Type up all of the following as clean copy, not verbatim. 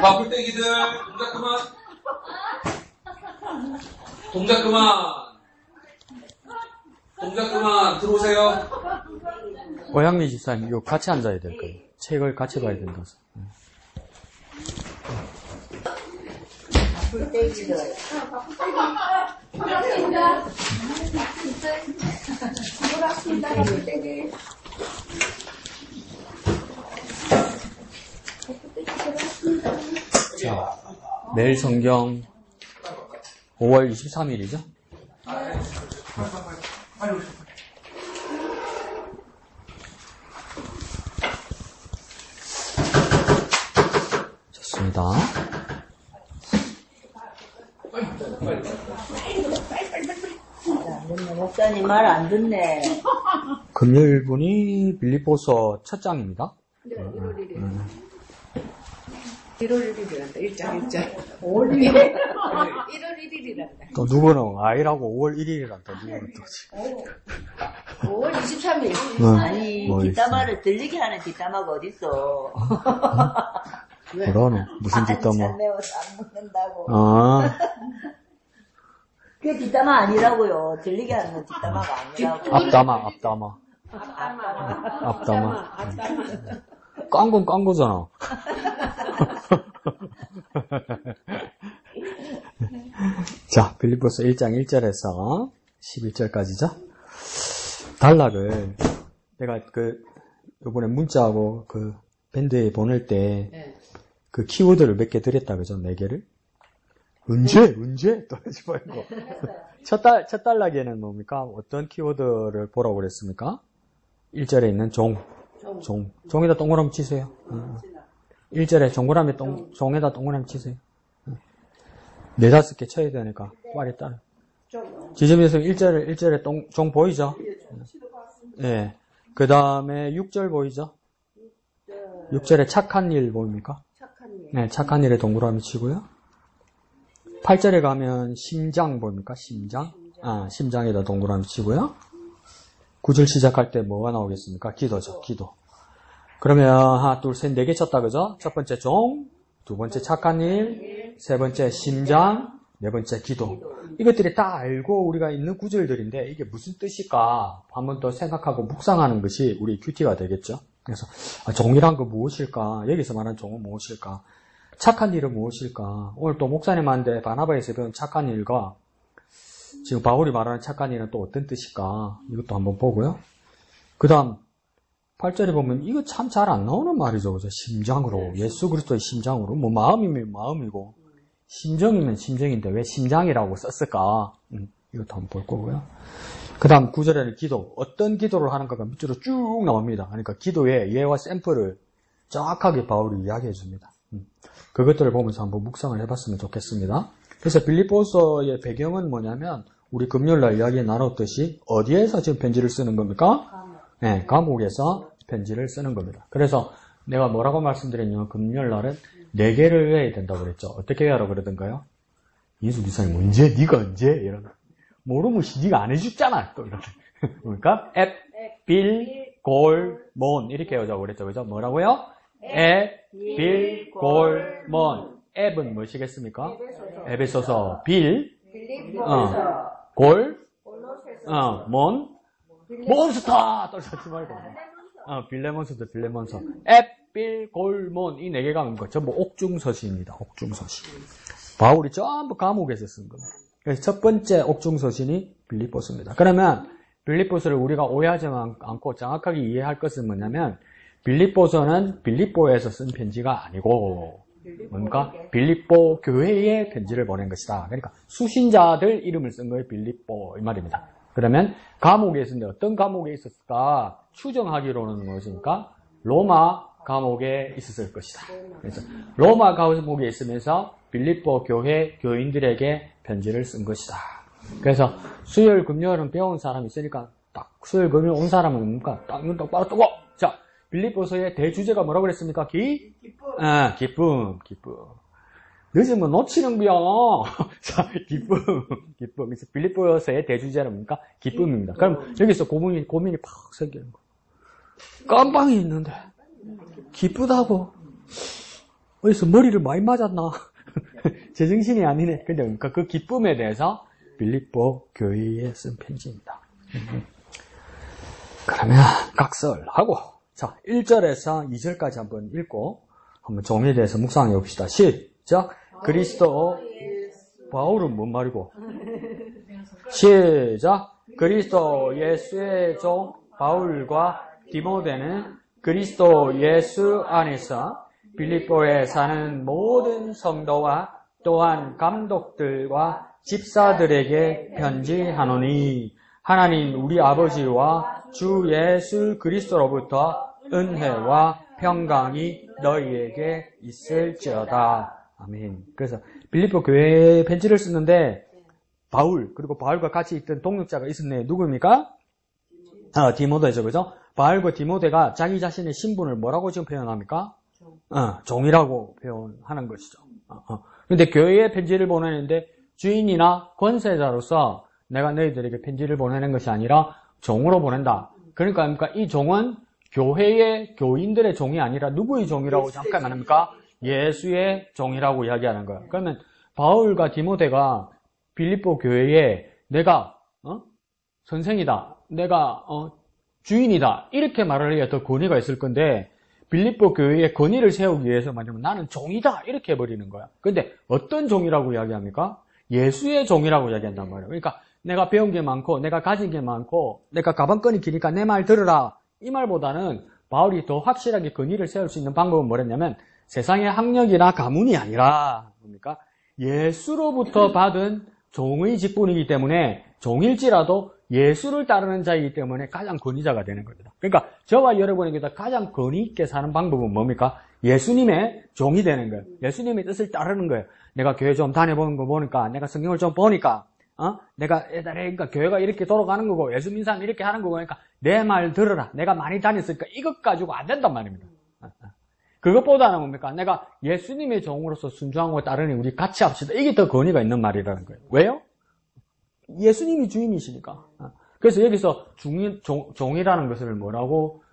바풀떼기들 동작 그만. 동작 그만. 동작 그만. 들어오세요. 오양미 집사님, 이거 같이 앉아야 될 거예요. 책을 같이 봐야 된다서. 바풀떼기들. 바풀떼기. 자, 내일 성경 5월 23일이죠? 좋습니다. 목사님 말 안 듣네. 금요일 분이 빌립보서 첫 장입니다. 1월 1일. 1월 1일이란다. 1장. 5월 1일. 1월 1일이란다. 또 누구는 아이라고 5월 1일이란다. 누구는 또. 5월 23일. 아니, 뭐 뒷담화를 들리게 하는 뒷담화가 어딨어. 뭐라노? 무슨 뒷담화? 잘 매워서 안 먹는다고. 아, 그게 뒷담화 아니라고요. 들리게 하는 건 뒷담화가 아니라고. 앞담화. 깐 건 깐 거잖아. 자, 빌립보서 1장 1절에서 11절까지죠. 단락을 내가 요번에 문자하고 밴드에 보낼 때 키워드를 몇 개 드렸다 그죠? 4개를. 언제? 또 하지 말고. 첫 단락에는 뭡니까? 어떤 키워드를 보라고 그랬습니까? 1절에 있는 종에다 동그라미 치세요. 1절에 종에다 동그라미 치세요. 4-5개 쳐야 되니까 빨리 따라. 지점에서 1절에 종 보이죠? 예. 그 다음에 6절 보이죠? 6절에 착한 일 보입니까? 네, 착한 일에 동그라미 치고요. 8절에 가면 심장 보입니까? 심장. 심장에다 동그라미 치고요. 9절 시작할 때 뭐가 나오겠습니까? 기도죠, 기도. 그러면 하나, 둘, 셋, 4개 쳤다, 그죠? 첫 번째 종, 두 번째 착한 일, 세 번째 심장, 네 번째 기도. 이것들이 다 알고 우리가 있는 구절들인데 이게 무슨 뜻일까? 한번 더 생각하고 묵상하는 것이 우리 큐티가 되겠죠? 그래서 종이란 거 무엇일까? 여기서 말하는 종은 무엇일까? 착한 일은 무엇일까? 오늘 또 목사님한테 바나바에서 배운 착한 일과 지금 바울이 말하는 착한 일은 또 어떤 뜻일까? 이것도 한번 보고요. 그 다음 8절에 보면 이거 참 잘 안 나오는 말이죠. 그죠? 심장으로. 예수 그리스도의 심장으로. 뭐 마음이면 마음이고 심정이면 심정인데 왜 심장이라고 썼을까? 이것도 한번 볼 거고요. 그 다음 9절에는 기도. 어떤 기도를 하는가가 밑으로 쭉 나옵니다. 그러니까 기도의 예와 샘플을 정확하게 바울이 이야기해 줍니다. 그것들을 보면서 한번 묵상을 해봤으면 좋겠습니다. 그래서 빌립보서의 배경은 뭐냐면 우리 금요일날 이야기 나눴듯이 어디에서 지금 편지를 쓰는 겁니까? 네, 감옥에서 편지를 쓰는 겁니다. 그래서 내가 뭐라고 말씀드렸냐면 금요일날은 4개를 외워야 된다고 그랬죠. 어떻게 외우라고 그러던가요? 예수 기사님 언제? 네가 언제? 이런 모르면 네가 안 해줬잖아. 또 이런 그러니까 앱, 빌, 골, 몬 이렇게 외우자고 그랬죠. 그죠? 뭐라고요? 앱, 빌, 골, 몬. 앱은 무엇이겠습니까? 에베소서, 빌, 골, 몬, 몬스터! 떨어지지 말고. 빌레몬스터, 빌레몬스터. 앱, 빌, 골, 몬. 이 4개가 뭡니까? 전부 옥중서신입니다. 옥중서신. 바울이 전부 감옥에서 쓴 겁니다. 그래서 첫 번째 옥중서신이 빌립보서입니다. 그러면 빌립보서를 우리가 오해하지 않고 정확하게 이해할 것은 뭐냐면 빌립보서는 빌립보에서 쓴 편지가 아니고 뭔가 빌립보 교회에 편지를 보낸 것이다. 그러니까 수신자들 이름을 쓴 거예요. 빌립보 이 말입니다. 그러면 감옥에 있었는데 어떤 감옥에 있었을까 추정하기로는 무엇입니까? 로마 감옥에 있었을 것이다. 그래서 로마 감옥에 있으면서 빌립보 교회 교인들에게 편지를 쓴 것이다. 그래서 수요일 금요일은 배운 사람이 있으니까 딱 수요일 금요일 온 사람은 뭡니까? 딱 눈 똑바로 뜨고 자 빌립보서의 대주제가 뭐라고 그랬습니까? 기쁨. 늦으면 놓치는 거야. 자, 기쁨. 그래서 빌립보서의 대주제는 뭡니까? 기쁨입니다. 그럼 여기서 고민이 팍 생기는 거. 깜빵이 있는데 기쁘다고. 어디서 머리를 많이 맞았나? 제정신이 아니네. 근데 그러니까 그 기쁨에 대해서 빌립보 교회에 쓴 편지입니다. 그러면 각설하고 자 1절에서 2절까지 한번 읽고 한번 종에 대해서 묵상해 봅시다. 시작. 그리스도 바울은 뭔 말이고? 시작. 그리스도 예수의 종 바울과 디모데는 그리스도 예수 안에서 빌립보에 사는 모든 성도와 또한 감독들과 집사들에게 편지하노니 하나님 우리 아버지와 주 예수 그리스도로부터 은혜와 평강이 너희에게 있을지어다. 아멘. 그래서 빌립보 교회에 편지를 쓰는데 바울 그리고 바울과 같이 있던 동역자가 있었네. 누구입니까? 디모데죠. 그죠? 바울과 디모데가 자기 자신의 신분을 뭐라고 지금 표현합니까? 종이라고 표현하는 것이죠. 근데 교회에 편지를 보내는데 주인이나 권세자로서 내가 너희들에게 편지를 보내는 것이 아니라 종으로 보낸다. 그러니까 이 종은 교회의 교인들의 종이 아니라 누구의 종이라고 잠깐 말합니까? 예수의 종이라고 이야기하는 거예요. 그러면 바울과 디모데가 빌립보 교회에 내가 선생이다, 내가 주인이다 이렇게 말을 해야 더 권위가 있을 건데 빌립보 교회의 권위를 세우기 위해서 말하면 나는 종이다 이렇게 해버리는 거야. 근데 어떤 종이라고 이야기합니까? 예수의 종이라고 이야기한단 말이에요. 그러니까 내가 배운 게 많고 내가 가진 게 많고 내가 가방끈이 기니까 내 말 들으라 이 말보다는 바울이 더 확실하게 권위를 세울 수 있는 방법은 뭐랬냐면 세상의 학력이나 가문이 아니라 뭡니까? 예수로부터 받은 종의 직분이기 때문에 종일지라도 예수를 따르는 자이기 때문에 가장 권위자가 되는 겁니다. 그러니까 저와 여러분에게도 가장 권위 있게 사는 방법은 뭡니까? 예수님의 종이 되는 거예요. 예수님의 뜻을 따르는 거예요. 내가 교회 좀 다녀보는 거 보니까 내가 성경을 좀 보니까 내가 그러니까 교회가 이렇게 돌아가는 거고 예수 믿는 사람이 이렇게 하는 거고 그러니까 내 말 들으라. 내가 많이 다녔으니까 이것 가지고 안 된단 말입니다. 그것보다는 뭡니까? 내가 예수님의 종으로서 순종하고 따르니 우리 같이 합시다. 이게 더 권위가 있는 말이라는 거예요. 왜요? 예수님이 주인이시니까. 그래서 여기서 종이라는 것을 뭐라고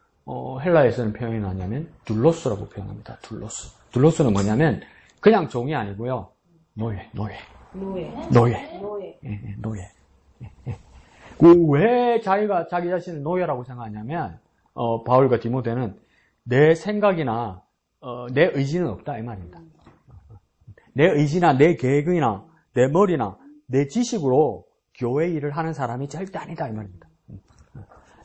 헬라에서는 표현하냐면 둘로스라고 표현합니다. 둘로스. 둘로스는 뭐냐면 그냥 종이 아니고요. 노예. 왜 자기가 자기 자신을 노예라고 생각하냐면 바울과 디모데는 내 생각이나 내 의지는 없다 이 말입니다. 내 의지나 내 계획이나 내 머리나 내 지식으로 교회 일을 하는 사람이 절대 아니다 이 말입니다.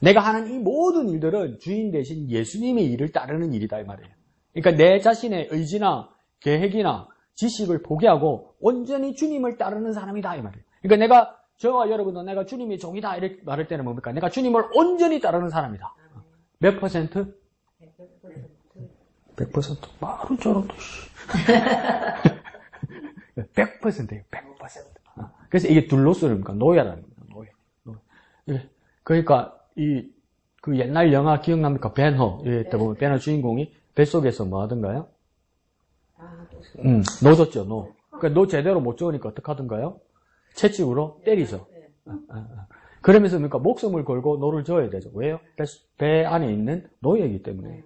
내가 하는 이 모든 일들은 주인 대신 예수님의 일을 따르는 일이다 이 말이에요. 그러니까 내 자신의 의지나 계획이나 지식을 포기하고 온전히 주님을 따르는 사람이다 이 말이에요. 그러니까 저와 여러분도 내가 주님의 종이다 이렇게 말할 때는 뭡니까? 내가 주님을 온전히 따르는 사람이다. 몇 퍼센트? 100%. 바로 저런다. 100%예요. 100%. 그래서 이게 둘로스입니까? 노예라는 겁니다. 노예. 그러니까 그 옛날 영화 기억납니까? 벤허. 보면 벤허 주인공이 뱃속에서 뭐 하던가요? 노졌죠, 노. 그러니까 노 제대로 못 저으니까 어떻게 하던가요? 채찍으로 때리죠. 그러면서 그러니까 목숨을 걸고 노를 저어야 되죠. 왜요? 배 안에 있는 노예이기 때문에.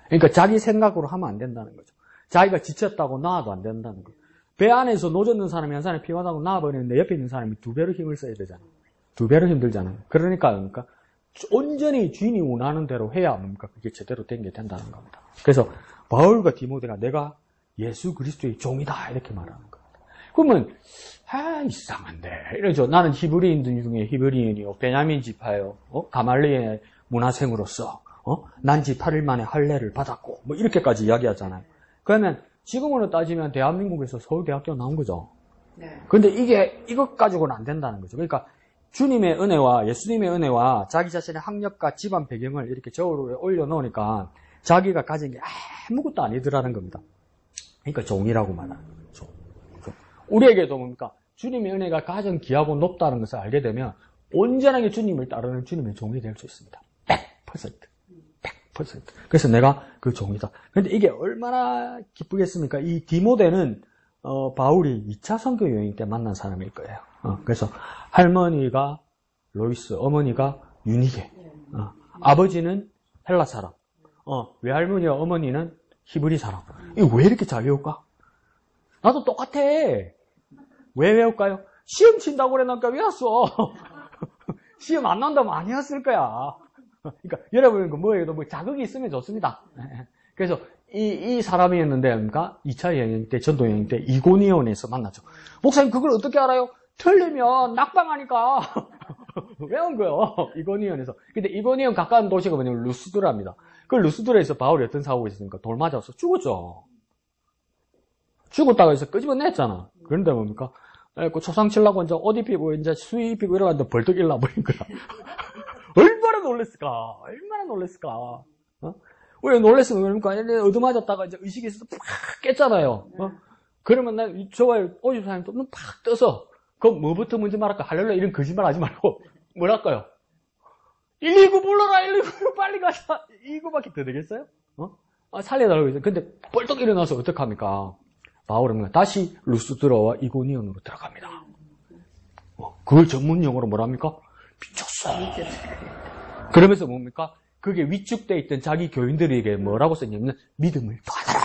그러니까 자기 생각으로 하면 안 된다는 거죠. 자기가 지쳤다고 나와도 안 된다는 거죠. 배 안에서 노젓는 사람이 한 사람이 피곤하고 나와버리는데 옆에 있는 사람이 두 배로 힘을 써야 되잖아요. 두 배로 힘들잖아요. 그러니까 온전히 주인이 원하는 대로 해야 뭡니까? 그게 제대로 된 게 된다는 겁니다. 그래서 바울과 디모데가 내가 예수 그리스도의 종이다 이렇게 말하는 겁니다. 그러면 이상한데 이러죠. 나는 히브리인들 중에 히브리인이요 베냐민 지파요 가말리의 문화생으로서 난 지 8일 만에 할례를 받았고 뭐 이렇게까지 이야기하잖아요. 그러면 지금으로 따지면 대한민국에서 서울대학교 나온 거죠. 그런데 이것 가지고는 안 된다는 거죠. 그러니까 주님의 은혜와 예수님의 은혜와 자기 자신의 학력과 집안 배경을 이렇게 저울에 올려놓으니까 자기가 가진 게 아무것도 아니더라는 겁니다. 그러니까 종이라고 말하는 거죠. 우리에게도 뭡니까? 주님의 은혜가 가장 귀하고 높다는 것을 알게 되면 온전하게 주님을 따르는 주님의 종이 될 수 있습니다. 100%. 그래서 내가 그 종이다. 그런데 이게 얼마나 기쁘겠습니까? 이 디모데는 바울이 2차 선교 여행 때 만난 사람일 거예요. 그래서 할머니가 로이스, 어머니가 유니게, 아버지는 헬라 사람, 외할머니와 어머니는 히브리 사람. 이거 왜 이렇게 잘 외울까? 나도 똑같아. 왜 외울까요? 시험 친다고 그래놓으니까 외웠어. 시험 안 난다면 아니었을 거야. 그러니까 여러분 뭐에도 뭐 자극이 있으면 좋습니다. 그래서 이 사람이었는데 그러니까 2차 여행 때 전도 여행 때 이고니온에서 만났죠. 목사님 그걸 어떻게 알아요? 틀리면 낙방하니까 외운 거요. 이고니온에서. 근데 이고니온 가까운 도시가 뭐냐면 루스드라입니다. 그 루스드라에서 바울이 어떤 사고가 있었습니까? 돌 맞아서 죽었죠. 죽었다가 해서 끄집어냈잖아. 그런데 뭡니까? 그 초상 치려고 이제 옷 입히고 이제 수의 입히고 이러는데 벌떡 일어나버린 거야. 얼마나 놀랬을까? 얼마나 놀랬을까? 어? 왜 놀랬으면 그러니까 얻어맞았다가 이제 의식이 있어서 팍 깼잖아요. 그러면 난 저와의 오십 사람이 눈 팍 떠서 그럼 뭐부터 먼저 말할까? 할렐루야 이런 거짓말 하지 말고 뭐랄까요? 119 불러라 119 빨리 가자 이거밖에 더 되겠어요? 살려달라고 했어요. 근데 벌떡 일어나서 어떡합니까? 바울은 다시 루스드라와 이고니온으로 들어갑니다. 그걸 전문 용어로 뭐랍니까? 미쳤어. 그러면서 뭡니까? 그게 위축되어 있던 자기 교인들에게 뭐라고 썼냐면 믿음을 더하더라.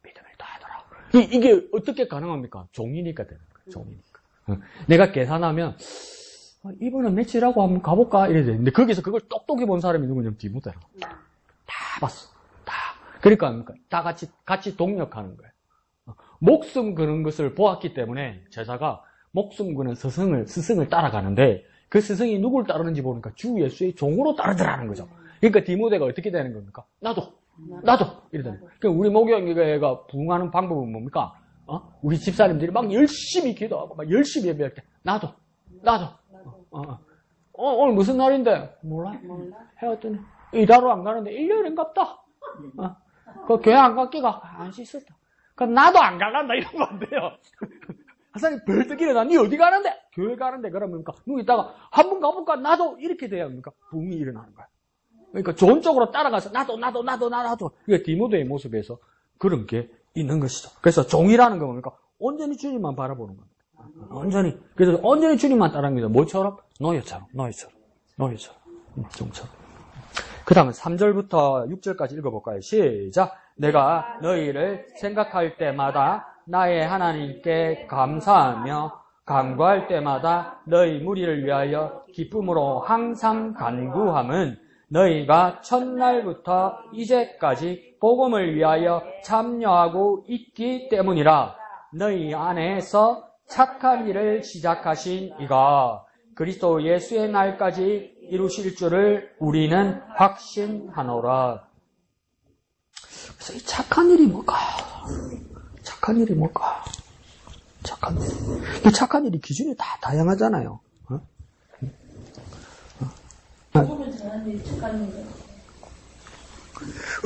믿음을 더하더라. 이게 어떻게 가능합니까? 종이니까 되는 거예요. 종이니까. 내가 계산하면 이번은 며칠하고 한번 가볼까? 이래야 되는데 거기서 그걸 똑똑히 본 사람이 누구냐면 디모데라. 다 봤어. 다. 그러니까 다 같이 동력하는 거예요. 목숨 거는 것을 보았기 때문에 제자가 목숨 거는 스승을 따라가는데 그 스승이 누굴 따르는지 보니까 주 예수의 종으로 따르더라는 거죠. 그러니까 디모데가 어떻게 되는 겁니까? 나도 이러더니. 그러니까 우리 목욕회가 부흥하는 방법은 뭡니까? 우리 집사님들이 막 열심히 기도하고 막 열심히 예배할 때 나도. 오늘 무슨 날인데? 몰라. 해왔더니 이달로 안 가는데 1년인갑다. 그 교회 안 갔기가 안 씻었다. 그럼 나도 안 갈란다 이러면 안 돼요. 하사님 벌떡 일어나. 니 어디 가는데? 교회 가는데. 그러면 누구 있다가 한번 가볼까? 나도 이렇게 돼야 합니까? 붕이 일어나는 거야. 그러니까 좋은 쪽으로 따라가서 나도. 그러니까 디모데의 모습에서 그런 게 있는 것이죠. 그래서 종이라는 건 뭡니까? 온전히 주님만 바라보는 겁니다. 온전히. 그래서 온전히 주님만 따라합니다. 뭐처럼? 노예처럼. 종처럼. 그 다음에 3절부터 6절까지 읽어볼까요? 시작. 내가 너희를 생각할 때마다 나의 하나님께 감사하며 간구할 때마다 너희 무리를 위하여 기쁨으로 항상 간구함은 너희가 첫날부터 이제까지 복음을 위하여 참여하고 있기 때문이라. 너희 안에서 착한 일을 시작하신 이가 그리스도 예수의 날까지 이루실 줄을 우리는 확신하노라. 그래서 이 착한 일이 뭘까? 이 착한 일이 기준이 다 다양하잖아요.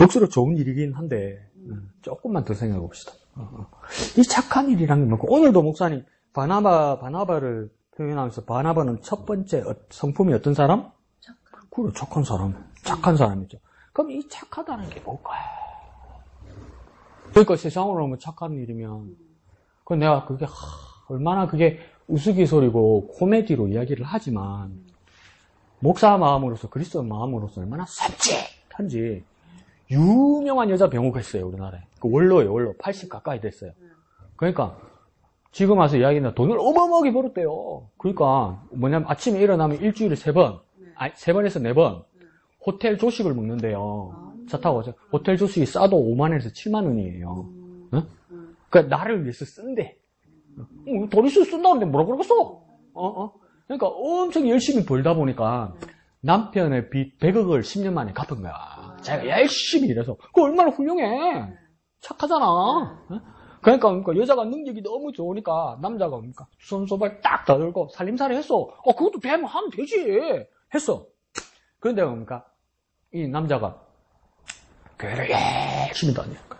억수로 좋은 일이긴 한데 조금만 더 생각해 봅시다. 이 착한 일이란 게 뭐고? 오늘도 목사님 바나바를 표현하면서 바나바는 첫 번째 성품이 어떤 사람? 그래, 착한 사람이죠. 그럼 이 착하다는 게 뭘까요? 그러니까 세상으로 보면 착한 일이면 그 내가 그게 얼마나 그게 우스갯소리고 코미디로 이야기를 하지만 목사 마음으로서 그리스도 마음으로서 얼마나 섬찟한지. 유명한 여자 병호가 있어요, 우리나라에. 그 원로예요. 80 가까이 됐어요. 그러니까 지금 와서 이야기는 돈을 어마어마하게 벌었대요. 그러니까 뭐냐면 아침에 일어나면 일주일에 3번, 3번에서 4번 호텔 조식을 먹는데요. 차 타고 가서 호텔 조식이 싸도 5만 원에서 7만 원이에요. 그러니까 나를 위해서 쓴대. 돈 있어 쓴다는데 뭐라 그러겠어? 그러니까 엄청 열심히 벌다 보니까 남편의 빚 100억을 10년 만에 갚은 거야. 자기가 열심히 일해서. 그거 얼마나 훌륭해. 착하잖아. 그러니까 여자가 능력이 너무 좋으니까 남자가 뭡니까? 손소발 딱 다들고 살림살이 했어. 그것도 배면 하면 되지. 했어. 그런데 뭡니까? 이 남자가 교회를 열심히 다니니까.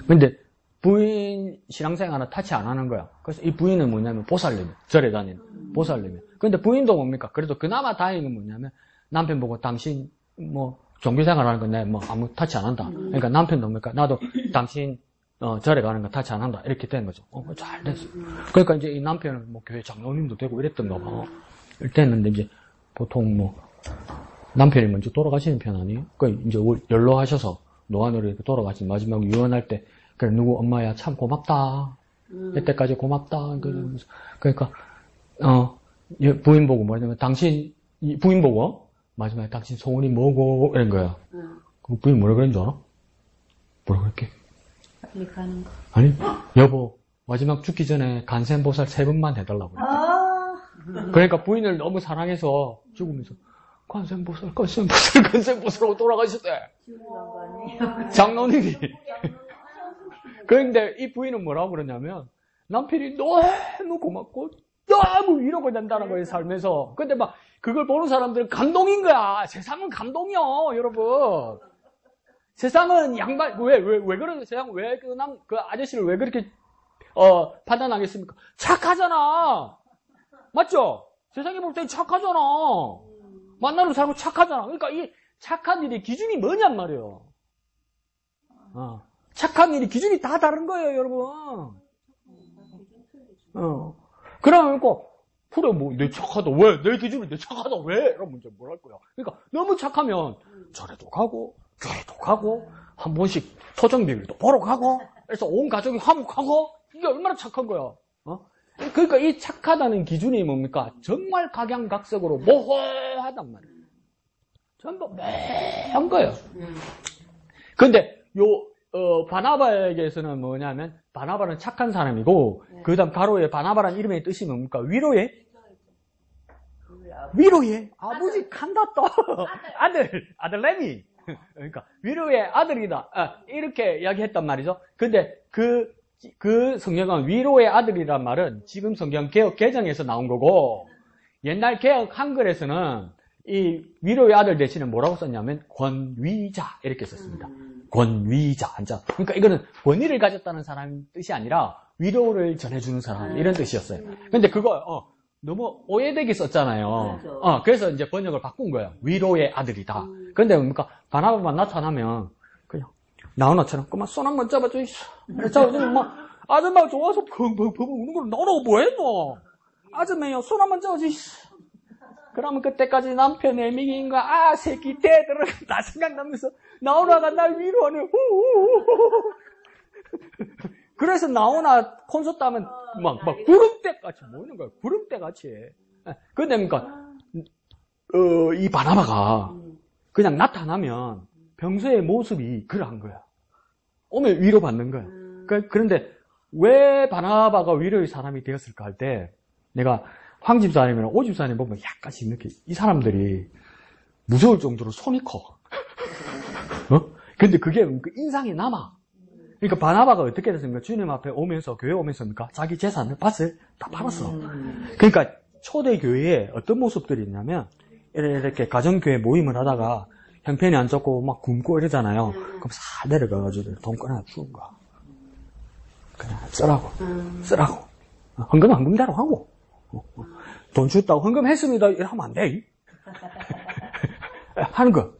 근데 부인 신앙생활은 타치 안 하는 거야. 그래서 이 부인은 뭐냐면 보살님이야. 절에 다니는 보살님이야. 근데 부인도 뭡니까? 그래도 그나마 다행인 건 뭐냐면 남편 보고 당신 종교생활 하는 건 내가 아무 타치 안 한다. 그러니까 남편도 뭡니까? 나도 당신 절에 가는 거 타치 안 한다. 이렇게 된 거죠. 잘 됐어. 그러니까 이제 이 남편은 교회 장로님도 되고 이랬던가 봐. 이렇게 했는데 이제 보통 남편이 먼저 돌아가시는 편 아니에요? 그 이제 연로하셔서 노안으로 돌아가신 마지막 유언할 때, 그래, 누구 엄마야, 참 고맙다. 이때까지 고맙다. 그러니까, 부인 보고 뭐냐면, 부인 보고, 마지막에 당신 소원이 뭐고, 이런 거야. 그럼 부인 뭐라 그랬는 줄 알아? 뭐라 그랬게? 빨리 가는 거. 아니, 여보, 마지막 죽기 전에 간센보살 3번만 해달라고. 그러니까 부인을 너무 사랑해서 죽으면서, 간센보살하고 돌아가셨대. 장로님이. 그런데 이 부인은 뭐라고 그러냐면, 남편이 너무 고맙고, 너무 위로가 된다는 거예요, 살면서. 근데 막, 그걸 보는 사람들은 감동인 거야. 세상은 감동이요, 여러분. 세상은 왜 그러는, 세상 왜 그 아저씨를 왜 그렇게, 판단하겠습니까? 착하잖아. 맞죠? 세상에 볼 때 착하잖아. 만나는 사람은 착하잖아. 그러니까 이 착한 일의 기준이 뭐냔 말이에요. 착한 일의 기준이 다 다른 거예요, 여러분. 그러니까, 그래, 내 착하다. 왜? 내 기준이 내 착하다. 왜? 이러면 이제 뭘 할 거야. 그러니까, 너무 착하면, 절에도 가고, 교회도 가고, 한 번씩 토정비밀도 보러 가고, 그래서 온 가족이 화목하고, 이게 얼마나 착한 거야. 그러니까 이 착하다는 기준이 뭡니까? 정말 각양각색으로 모호하단 말이에요. 전부 매한 거예요. 근데, 바나바에게서는 뭐냐면, 바나바는 착한 사람이고, 그 다음 가로에 바나바라는 이름의 뜻이 뭡니까? 위로의 아버지 간다또 아들 레미. 그러니까 위로의 아들이다. 이렇게 이야기했단 말이죠. 근데 그 성경은 위로의 아들이란 말은 지금 성경 개역 개정에서 나온 거고, 옛날 개역 한글에서는 이 위로의 아들 대신에 뭐라고 썼냐면 권위자 이렇게 썼습니다. 권위자, 한자. 그러니까 이거는 권위를 가졌다는 사람 뜻이 아니라 위로를 전해주는 사람 이런 뜻이었어요. 근데 그거 너무 오해되게 썼잖아요. 그래서 이제 번역을 바꾼 거예요. 위로의 아들이다. 근데 뭡니까? 바나바만 나타나면 그냥 나훈아처럼 그만 손 한번 잡아줘. 막 아줌마가 좋아서 펑펑펑 우는 걸 너라고 뭐해 너? 아줌마요 손 한번 잡아줘. 그러면 그때까지 남편 애미인가 새끼 대들어 다 생각나면서 나훈아가 날 위로하네. 그래서 나훈아 콘서트 하면 막 구름대같이 모이는 거야. 구름대같이. 근데 그러니까 이 바나바가 그냥 나타나면 평소의 모습이 그러한 거야. 오면 위로받는 거야. 그런데 왜 바나바가 위로의 사람이 되었을까 할 때 내가 황집사님이나 오집사님 보면 약간씩 이렇게 이 사람들이 무서울 정도로 손이 커. 근데 그게 인상이 남아. 그러니까 바나바가 어떻게 됐습니까? 주님 앞에 오면서, 교회 오면서입니까? 자기 재산을 밭을 다 팔았어. 그러니까 초대 교회에 어떤 모습들이 있냐면 이렇게 가정교회 모임을 하다가 형편이 안 좋고 막 굶고 이러잖아요. 그럼 싹 내려가가지고 돈 꺼내 주는 거야. 그냥 쓰라고. 헌금대로 하고. 돈 줬다고 헌금했습니다. 이러면 안 돼. 하는 거.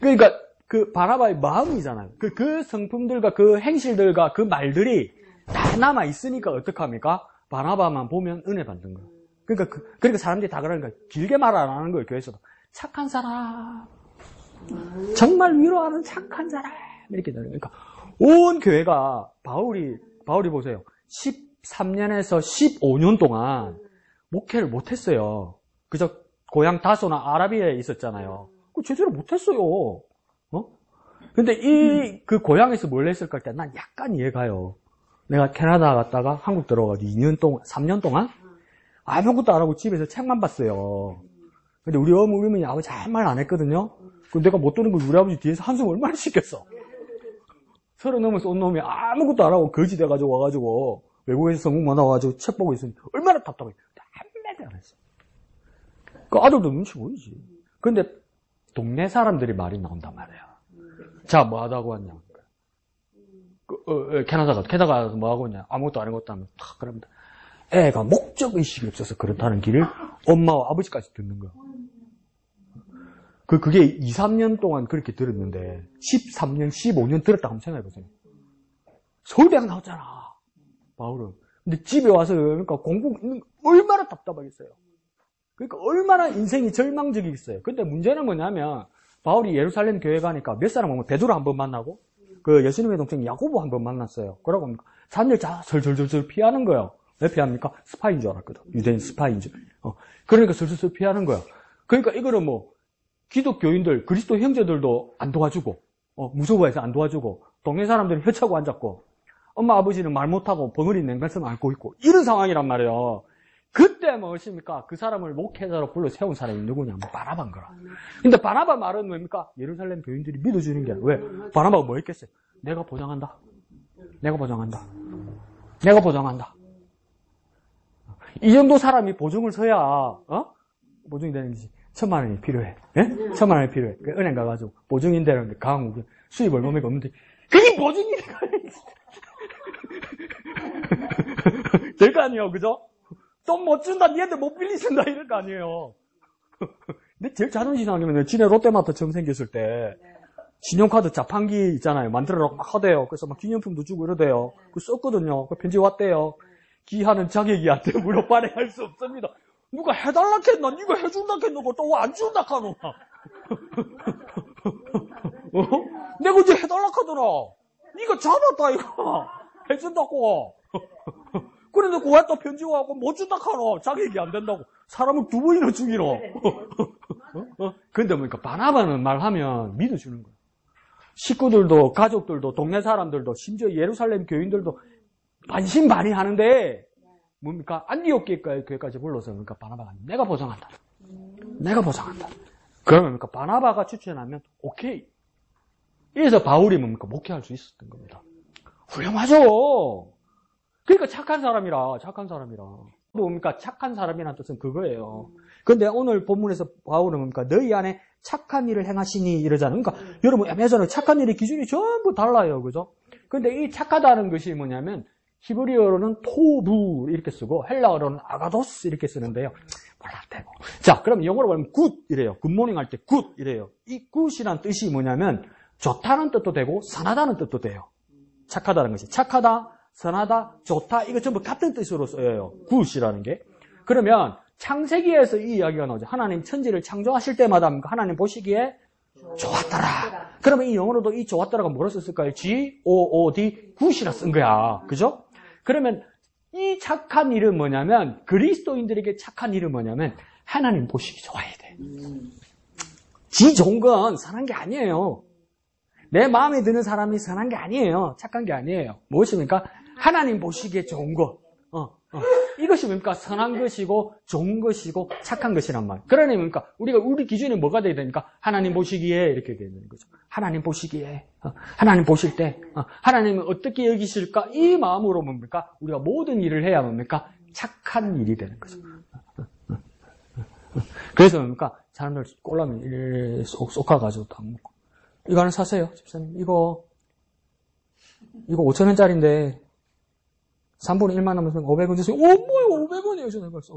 그러니까 그 바나바의 마음이잖아요. 그 성품들과 그 행실들과 그 말들이 다 남아 있으니까 어떡합니까? 바나바만 보면 은혜 받는 거예요. 그러니까 사람들이 다 그러는 거예요. 길게 말 안 하는 거예요. 교회에서도 착한 사람, 정말 위로하는 착한 사람 이렇게 되는 거예요. 그러니까 온 교회가 바울이 보세요. 13년에서 15년 동안 목회를 못했어요. 그저 고향 다소나 아라비아에 있었잖아요. 그 제대로 못했어요. 근데 그 고향에서 뭘 했을까 할 때 난 약간 이해가요. 내가 캐나다 갔다가 한국 들어가가지고 3년 동안 아무것도 안 하고 집에서 책만 봤어요. 근데 우리 어머니 아버지 아무 말 안 했거든요. 근데 내가 못 도는 걸 우리 아버지 뒤에서 한숨 얼마나 쉬겠어. 30 넘어서 온 놈이 아무것도 안 하고 거지 돼가지고 와가지고 외국에서 성공만 나와가지고 책 보고 있으니 얼마나 답답해. 한마디 안 했어. 그 아들도 눈치 보이지. 근데 동네 사람들이 말이 나온단 말이야. 자, 뭐 하다고 왔냐. 캐나다 가서 뭐 하고 왔냐. 아무것도 안 한 것도 하면 탁 그럽니다. 애가 목적의식이 없어서 그렇다는 길을 엄마와 아버지까지 듣는 거야. 그게 2, 3년 동안 그렇게 들었는데 13년, 15년 들었다 한번 생각해보세요. 서울대학 나왔잖아, 바울은. 근데 집에 와서 그러니까 공부 얼마나 답답하겠어요. 그러니까 얼마나 인생이 절망적이겠어요. 근데 문제는 뭐냐면 바울이 예루살렘 교회 가니까 몇 사람 오면 베드로 한 번 만나고, 그 예수님의 동생 야고보 한 번 만났어요. 그러고 사람들이 다 설설설설 피하는 거예요. 왜 피합니까? 스파인 줄 알았거든. 유대인 스파인 줄. 그러니까 설설설 피하는 거야. 그러니까 이거는 뭐, 기독교인들, 그리스도 형제들도 안 도와주고, 무서워해서 안 도와주고, 동네 사람들은 혀차고 앉았고, 엄마 아버지는 말 못하고 벙어리 냉간성 앓고 있고, 이런 상황이란 말이에요. 그때 무엇입니까? 그 사람을 목회자로 불러 세운 사람이 누구냐면 바나바인 거라. 근데 바나바 말은 뭡니까? 예루살렘 교인들이 믿어주는 게 아니라. 왜? 바나바가 뭐 했겠어요? 내가 보장한다. 내가 보장한다. 내가 보장한다. 이 정도 사람이 보증을 서야 보증이 되는지 1,000만 원이 필요해. 예? 1,000만 원이 필요해. 그 은행 가가지고 보증인데라는 게 강한 수입 얼마면 없는데 그게 보증이 될 거 아니에요, 그죠? 돈 못 준다, 니한테 못 빌리준다 이럴 거 아니에요. 근데 제일 자존심 상하면 지네 롯데마트 처음 생겼을 때 신용카드 자판기 있잖아요. 만들어 막 하대요. 그래서 막 기념품도 주고 이러대요. 그거 썼거든요. 그 편지 왔대요. 기하는 자격이 안 돼. 무료 발행할 수 없습니다. 누가 해달라 했나? 니가 해준다 했노고 또 안 준다 하노? 내가 이제 해달라 하더라. 니가 잡았다 이거. 해준다고. 그래놓고 왜 또 편지 와갖고 못 준다 하노? 자격이 안 된다고. 사람을 2번이나 죽이노. 근데 뭐니까 바나바는 말하면 믿어주는 거야. 식구들도 가족들도 동네 사람들도 심지어 예루살렘 교인들도 반신반의하는데 뭡니까? 안디옥 교회까지 불러서 그러니까 바나바가 내가 보장한다. 내가 보장한다. 그러면 뭡니까? 바나바가 추천하면 오케이. 이래서 바울이 뭡니까? 목회할 수 있었던 겁니다. 훌륭하죠. 그러니까 착한 사람이라. 뭡니까? 착한 사람이라는 뜻은 그거예요. 근데 오늘 본문에서 바울은 뭡니까? 너희 안에 착한 일을 행하시니 이러잖아요. 그러니까 여러분 예전에 착한 일의 기준이 전부 달라요. 그죠? 근데 이 착하다는 것이 뭐냐면 히브리어로는 토부 이렇게 쓰고 헬라어로는 아가도스 이렇게 쓰는데요. 몰랐대고. 자, 그럼 영어로 보면 굿 이래요. 굿모닝 할 때 굿 이래요. 이 굿이란 뜻이 뭐냐면 좋다는 뜻도 되고 선하다는 뜻도 돼요. 착하다는 것이. 착하다, 선하다, 좋다 이거 전부 같은 뜻으로 써요. 굿이라는 게. 그러면 창세기에서 이 이야기가 나오죠. 하나님 천지를 창조하실 때마다 하나님 보시기에 좋았더라. 그러면 이 영어로도 이 좋았더라가 뭐로 썼을까요? G-O-O-D, 굿이라 쓴 거야. 그죠? 그러면 이 착한 일은 뭐냐면 그리스도인들에게 착한 일은 뭐냐면 하나님 보시기 좋아야 돼. 지 좋은 건 선한 게 아니에요. 내 마음에 드는 사람이 선한 게 아니에요. 착한 게 아니에요. 무엇입니까? 하나님 보시기에 좋은 것. 이것이 뭡니까? 선한 것이고 좋은 것이고 착한 것이란 말. 그러니 뭡니까? 우리 기준이 뭐가 돼야 되니까 하나님 보시기에 이렇게 되는 거죠. 하나님 보시기에 하나님 보실 때 하나님은 어떻게 여기실까? 이 마음으로 뭡니까? 우리가 모든 일을 해야 뭡니까? 착한 일이 되는 거죠. 그래서 뭡니까? 사람들 꼴라면 쏙가가지고 딱 먹고 이거 하나 사세요, 집사님. 이거 5,000원짜리인데 3분의 1만 남으면 500원 주세요. 뭐야, 500원이에요. 저는 벌써.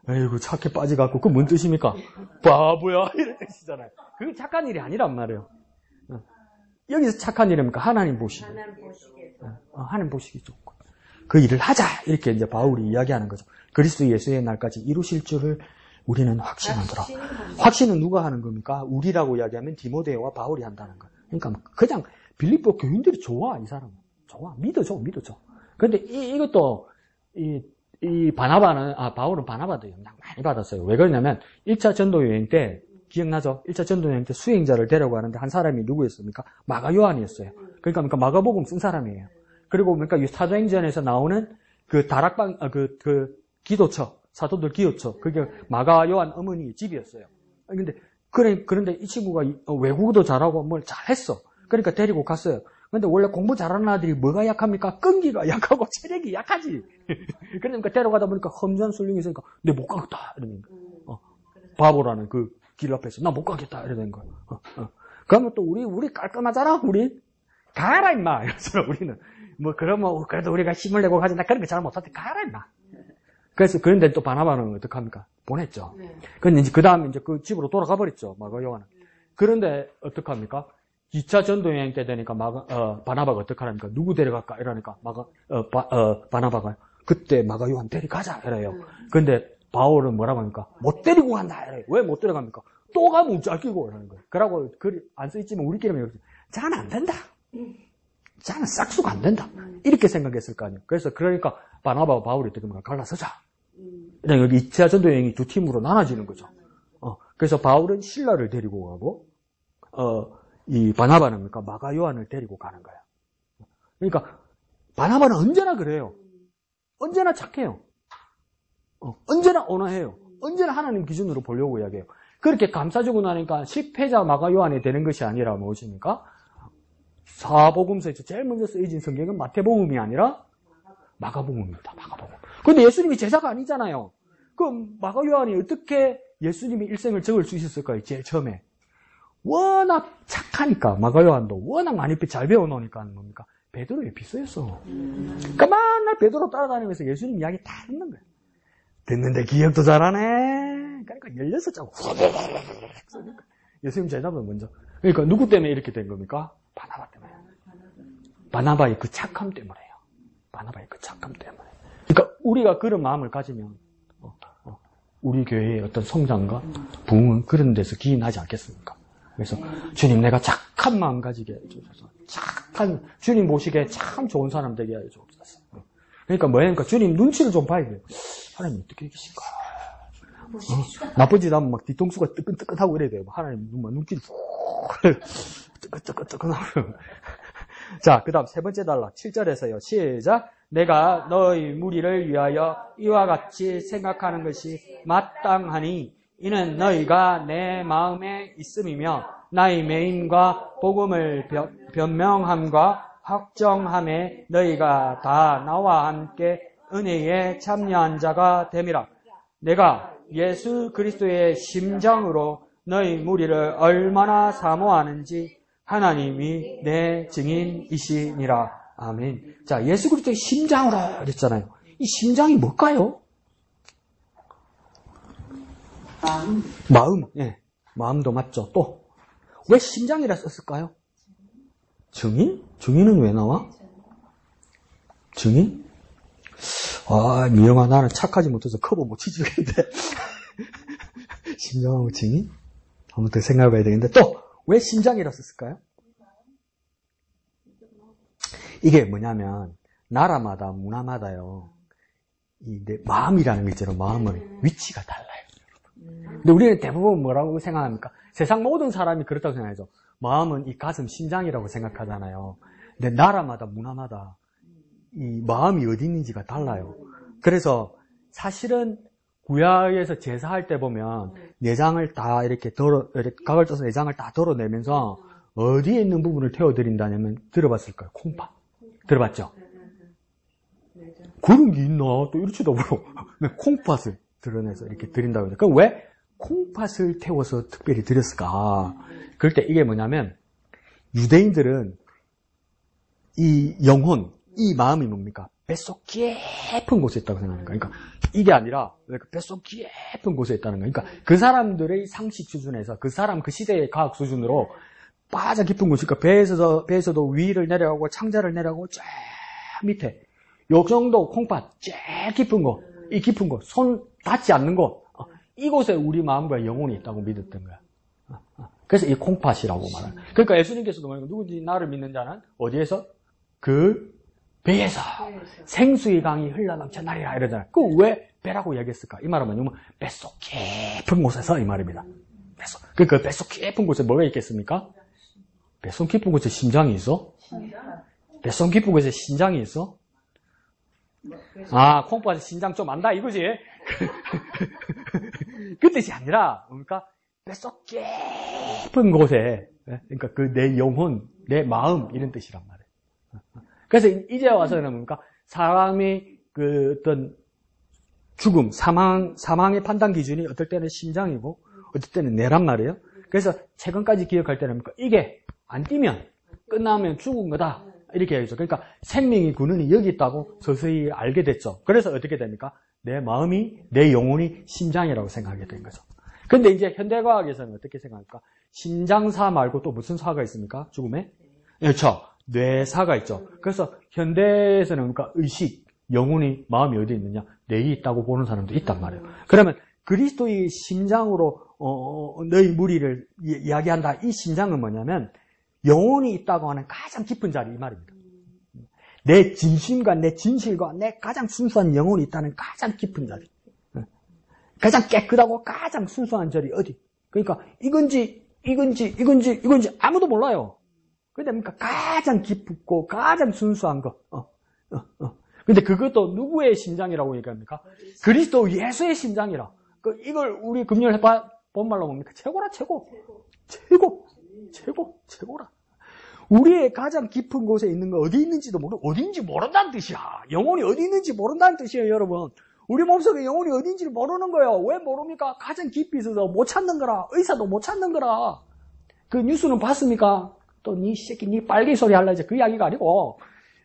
에이구, 착해 빠지갖고. 그건 뭔 뜻입니까? 바보야. 이런 뜻이잖아요. 그게 착한 일이 아니란 말이에요. 여기서 착한 일입니까? 하나님 보시기. 하나님 보시기 좋고. 그 일을 하자. 이렇게 이제 바울이 이야기하는 거죠. 그리스도 예수의 날까지 이루실 줄을 우리는 확신하더라. 확신은 누가 하는 겁니까? 우리라고 이야기하면 디모데와 바울이 한다는 거예요. 그러니까 그냥 빌립보 교인들이 좋아, 이 사람은. 좋아. 믿어줘. 근데 이것도 이 바울은 바나바도 영향 많이 받았어요. 왜 그러냐면 1차 전도 여행 때 기억나죠? 1차 전도 여행 때 수행자를 데려가는데 한 사람이 누구였습니까? 마가 요한이었어요. 그러니까 마가복음 쓴 사람이에요. 그리고 그러니까 사도행전에서 나오는 그 다락방 그 기도처, 사도들 기도처, 그게 마가 요한 어머니 집이었어요. 그런데 이 친구가 외국어도 잘하고 뭘 잘했어. 그러니까 데리고 갔어요. 근데 원래 공부 잘하는 아들이 뭐가 약합니까? 끈기가 약하고 체력이 약하지. 그러니까 데려가다 보니까 험산술령이 있으니까 내 못 가겠다 이러는 거야. 바보라는 그 길 앞에서 나 못 가겠다 이러는 거야. 그러면 또 우리 깔끔하잖아. 우리 가라 임마 이러잖아. 우리는 뭐 그러면 그래도 우리가 힘을 내고 가자. 나 그런 거 잘 못하는데 가라 임마. 그래서 그런데 또 바나바는 어떡합니까? 보냈죠. 근데 이제 그 다음에 이제 그 집으로 돌아가 버렸죠. 마가 요한은. 그런데 어떡합니까? 2차 전도여행 때 되니까 바나바가 어떡하랍니까? 누구 데려갈까? 이러니까 바나바가 그때 마가 요한 데려가자 이래요. 근데 바울은 뭐라고 합니까? 못 데리고 간다 이래요. 왜 못 데려갑니까? 또 가면 짝끼고 하는 거예요. 그러고 글 안 써있지만 우리끼리는 이렇게 자는 안 된다. 자는 싹수가 안 된다. 이렇게 생각했을 거 아니에요. 그래서 그러니까 바나바와 바울이 어떻게 보면 갈라서자. 그냥 여기 2차 전도 여행이 두 팀으로 나눠지는 거죠. 그래서 바울은 실라를 데리고 가고 이 바나바는 그러니까 마가 요한을 데리고 가는 거예요. 그러니까 바나바는 언제나 그래요. 언제나 착해요. 언제나 온화해요. 언제나 하나님 기준으로 보려고 이야기해요. 그렇게 감싸주고 나니까 실패자 마가 요한이 되는 것이 아니라 무엇입니까? 사복음서에서 제일 먼저 쓰여진 성경은 마태복음이 아니라 마가복음입니다. 마가복음. 근데 예수님이 제자가 아니잖아요. 그럼 마가 요한이 어떻게 예수님의 일생을 적을 수 있었을까요? 제일 처음에. 워낙 착하니까 마가 요한도 워낙 많이 잘 배워놓으니까 뭡니까? 베드로의 빗소였어. 그러니까 맨날 베드로 따라다니면서 예수님 이야기 다 듣는 거예요. 듣는데 기억도 잘하네. 그러니까 16자고 예수님 제자분 먼저. 그러니까 누구 때문에 이렇게 된 겁니까? 바나바 때문에. 바나바의 그 착함 때문에요. 바나바의 그 착함 때문에. 그러니까 우리가 그런 마음을 가지면 우리 교회의 어떤 성장과 부흥은 그런 데서 기인하지 않겠습니까? 그래서 주님 내가 착한 마음 가지게 해주셔서 착한 주님 보시기에 참 좋은 사람 되게 해주옵소서. 그러니까 뭐냐니까 주님 눈치를 좀 봐야 돼요. 하나님 어떻게 계실까? 나쁜 짓 하면 막 뒤통수가 뜨끈뜨끈하고 이래야 돼요. 하나님 눈길이 뜨끈뜨끈하고. 자, 그 다음 세 번째 단락 7절에서요. 시작. 내가 너희 무리를 위하여 이와 같이 생각하는 것이 마땅하니 이는 너희가 내 마음에 있음이며 나의 맹인과 복음을 변명함과 확정함에 너희가 다 나와 함께 은혜에 참여한 자가 됨이라. 내가 예수 그리스도의 심장으로 너희 무리를 얼마나 사모하는지 하나님이 내 증인이시니라. 아멘. 자, 예수 그리스도의 심장으로 그랬잖아요. 이 심장이 뭘까요? 마음. 예. 마음도 맞죠. 또 왜 심장이라 썼을까요? 증인? 증인은 왜 나와? 증인? 아, 미영아, 나는 착하지 못해서 커버 못 치주겠는데. 심장하고 증인? 한번 더 생각해 봐야 되겠는데. 또, 왜 심장이라 썼을까요? 이게 뭐냐면, 나라마다, 문화마다요, 내 마음이라는 게 있잖아요. 마음은 위치가 달라요. 근데 우리는 대부분 뭐라고 생각합니까? 세상 모든 사람이 그렇다고 생각하죠. 마음은 이 가슴, 심장이라고 생각하잖아요. 근데 나라마다, 문화마다 이 마음이 어디 있는지가 달라요. 그래서 사실은 구약에서 제사할 때 보면 내장을 다 이렇게 각을 떠서 내장을 다 덜어내면서 어디에 있는 부분을 태워드린다냐면 들어봤을까요? 콩팥. 들어봤죠? 그런 게 있나? 또 이렇지도 않고 콩팥을 드러내서 이렇게 드린다고 해요. 그럼 왜 콩팥을 태워서 특별히 드렸을까? 그럴 때 이게 뭐냐면 유대인들은 이 영혼, 이 마음이 뭡니까? 뱃속 깊은 곳에 있다고 생각합니다. 그러니까 이게 아니라 뱃속 깊은 곳에 있다는 거예요. 그러니까 그 사람들의 상식 수준에서 그 사람 그 시대의 과학 수준으로 빠져 깊은 곳이니까 배에서도 위를 내려가고 창자를 내려가고 쫙 밑에 요 정도 콩팥 쫙 깊은 곳, 이 깊은 곳, 손 닿지 않는 곳, 이곳에 우리 마음과 영혼이 있다고 믿었던 거야. 그래서 이 콩팥이라고 말하는. 그러니까 예수님께서도 말하고 누구든지 나를 믿는 자는 어디에서? 그 배에서 생수의 강이 흘러넘쳐나리라 이러잖아요. 그 왜 배라고 얘기했을까? 이 말은 뭐냐면 뱃속 깊은 곳에서 이 말입니다. 뱃속. 그러니까 뱃속 깊은 곳에 뭐가 있겠습니까? 뱃속 깊은 곳에 심장이 있어? 뱃속 깊은 곳에 심장이 있어? 아, 콩팥에 심장 좀 안다 이거지? 그 뜻이 아니라 뭡니까? 뱃속 깊은 곳에, 그러니까 그 내 영혼, 내 마음 이런 뜻이란 말이에요. 그래서 이제 와서는 뭡니까? 사람의 그 어떤 죽음, 사망의 판단 기준이 어떨 때는 심장이고 어떨 때는 뇌란 말이에요. 그래서 최근까지 기억할 때는 뭡니까? 이게 안 뛰면 끝나면 죽은 거다. 이렇게 얘기하죠. 그러니까 생명의 근원이 여기 있다고 서서히 알게 됐죠. 그래서 어떻게 됩니까? 내 마음이, 내 영혼이 심장이라고 생각하게 된 거죠. 근데 이제 현대과학에서는 어떻게 생각할까? 심장사 말고 또 무슨 사가 있습니까? 죽음에? 그렇죠. 뇌사가 있죠. 그래서 현대에서는 그러니까 의식, 영혼이, 마음이 어디 있느냐? 뇌에 있다고 보는 사람도 있단 말이에요. 그러면 그리스도의 심장으로 너희 무리를 이야기한다. 이 신장은 뭐냐면 영혼이 있다고 하는 가장 깊은 자리 이 말입니다. 내 진심과 내 진실과 내 가장 순수한 영혼이 있다는 가장 깊은 자리. 가장 깨끗하고 가장 순수한 자리 어디? 그러니까 이건지 아무도 몰라요. 근데 그러니까 가장 깊고 가장 순수한 거. 근데 그것도 누구의 심장이라고 얘기합니까? 그리스도 예수의 심장이라. 이걸 우리 금요일에 본 말로 뭡니까? 최고라, 최고. 최고라. 우리의 가장 깊은 곳에 있는 거 어디 있는지도 어딘지 모른다는 뜻이야. 영혼이 어디 있는지 모른다는 뜻이에요, 여러분. 우리 몸속에 영혼이 어딘지를 모르는 거예요. 왜 모릅니까? 가장 깊이 있어서 못 찾는 거라. 의사도 못 찾는 거라. 그 뉴스는 봤습니까? 또 니 새끼, 니 빨개 소리 할라 이제 그 이야기가 아니고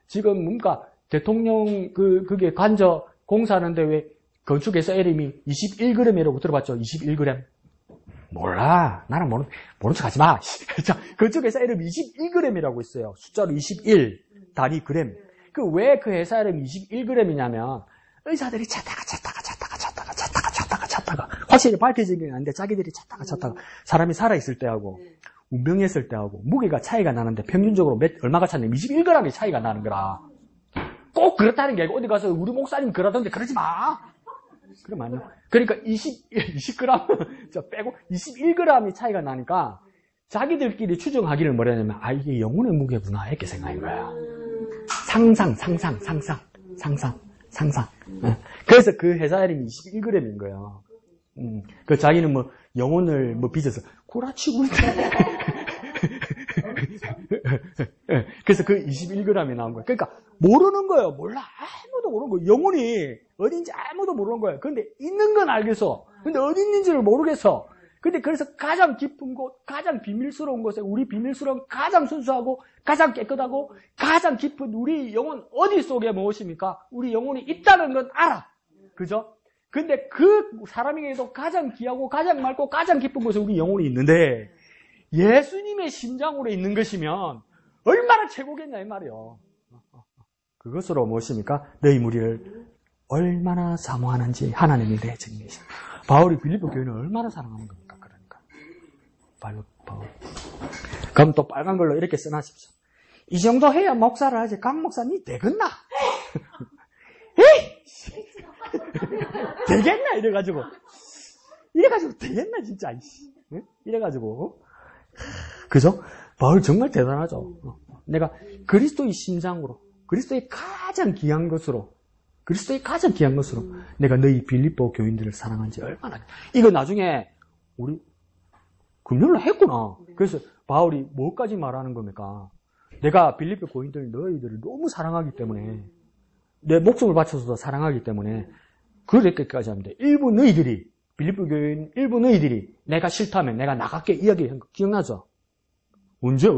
지금 뭔가 대통령 그게 관저 공사하는데 왜 건축회사 이름이 21g이라고 들어봤죠? 21g. 몰라. 나는 모른 척 하지 마. 자, 건축회사 이름이 21g이라고 있어요. 숫자로 21, 단위 그램. 왜 그 회사 이름이 21g이냐면 의사들이 찾다가 확실히 밝혀지긴 않는데 자기들이 찾다가 사람이 살아있을 때하고 운명했을 때하고 무게가 차이가 나는데 평균적으로 얼마가 차냐면 21g의 차이가 나는 거라. 꼭 그렇다는 게 아니고 어디 가서 우리 목사님 그러던데 그러지 마. 그럼 아니요. 그러니까 20g 저 빼고 21g의 차이가 나니까 자기들끼리 추정하기를 뭐라냐면 이게 영혼의 무게구나 이렇게 생각한 거야. 상상. 그래서 그 회사 이름이 21g인 거예요. 그 자기는 뭐 영혼을 빚어서 구라치고 있다. 그래서 그 21g이 나온 거예요. 그러니까 모르는 거예요. 몰라. 아무도 모르는 거예요. 영혼이 어딘지 아무도 모르는 거예요. 근데 있는 건 알겠어. 근데 어디 있는지를 모르겠어. 근데 그래서 가장 깊은 곳, 가장 비밀스러운 곳에 우리 비밀스러운 가장 순수하고 가장 깨끗하고 가장 깊은 우리 영혼 어디 속에 무엇입니까? 우리 영혼이 있다는 건 알아. 그죠? 근데 그 사람에게도 가장 귀하고 가장 맑고 가장 깊은 곳에 우리 영혼이 있는데 예수님의 심장으로 있는 것이면 얼마나 최고겠냐 이 말이요. 그것으로 무엇입니까? 너희 무리를 얼마나 사모하는지 하나님이 내 증명이십니다. 바울이 빌립보 교회는 얼마나 사랑하는 겁니까? 그러니까 바울. 그럼 또 빨간 걸로 이렇게 써놔십시오. 이 정도 해야 목사를 하지. 강 목사님 되겠나? 에이! 되겠나? 이래가지고 되겠나 진짜. 이래가지고 그죠? 바울 정말 대단하죠. 내가 그리스도의 심장으로 그리스도의 가장 귀한 것으로 내가 너희 빌립보 교인들을 사랑한지 얼마나. 이거 나중에 우리 금요일로 했구나. 그래서 바울이 뭐까지 말하는 겁니까? 내가 빌립보 교인들 너희들을 너무 사랑하기 때문에 내 목숨을 바쳐서도 사랑하기 때문에 그렇게까지 합니다. 일부 너희들이 빌립보 교인 일부 너희들이 내가 싫다면 내가 나갈게 이야기한 거 기억나죠? 언제?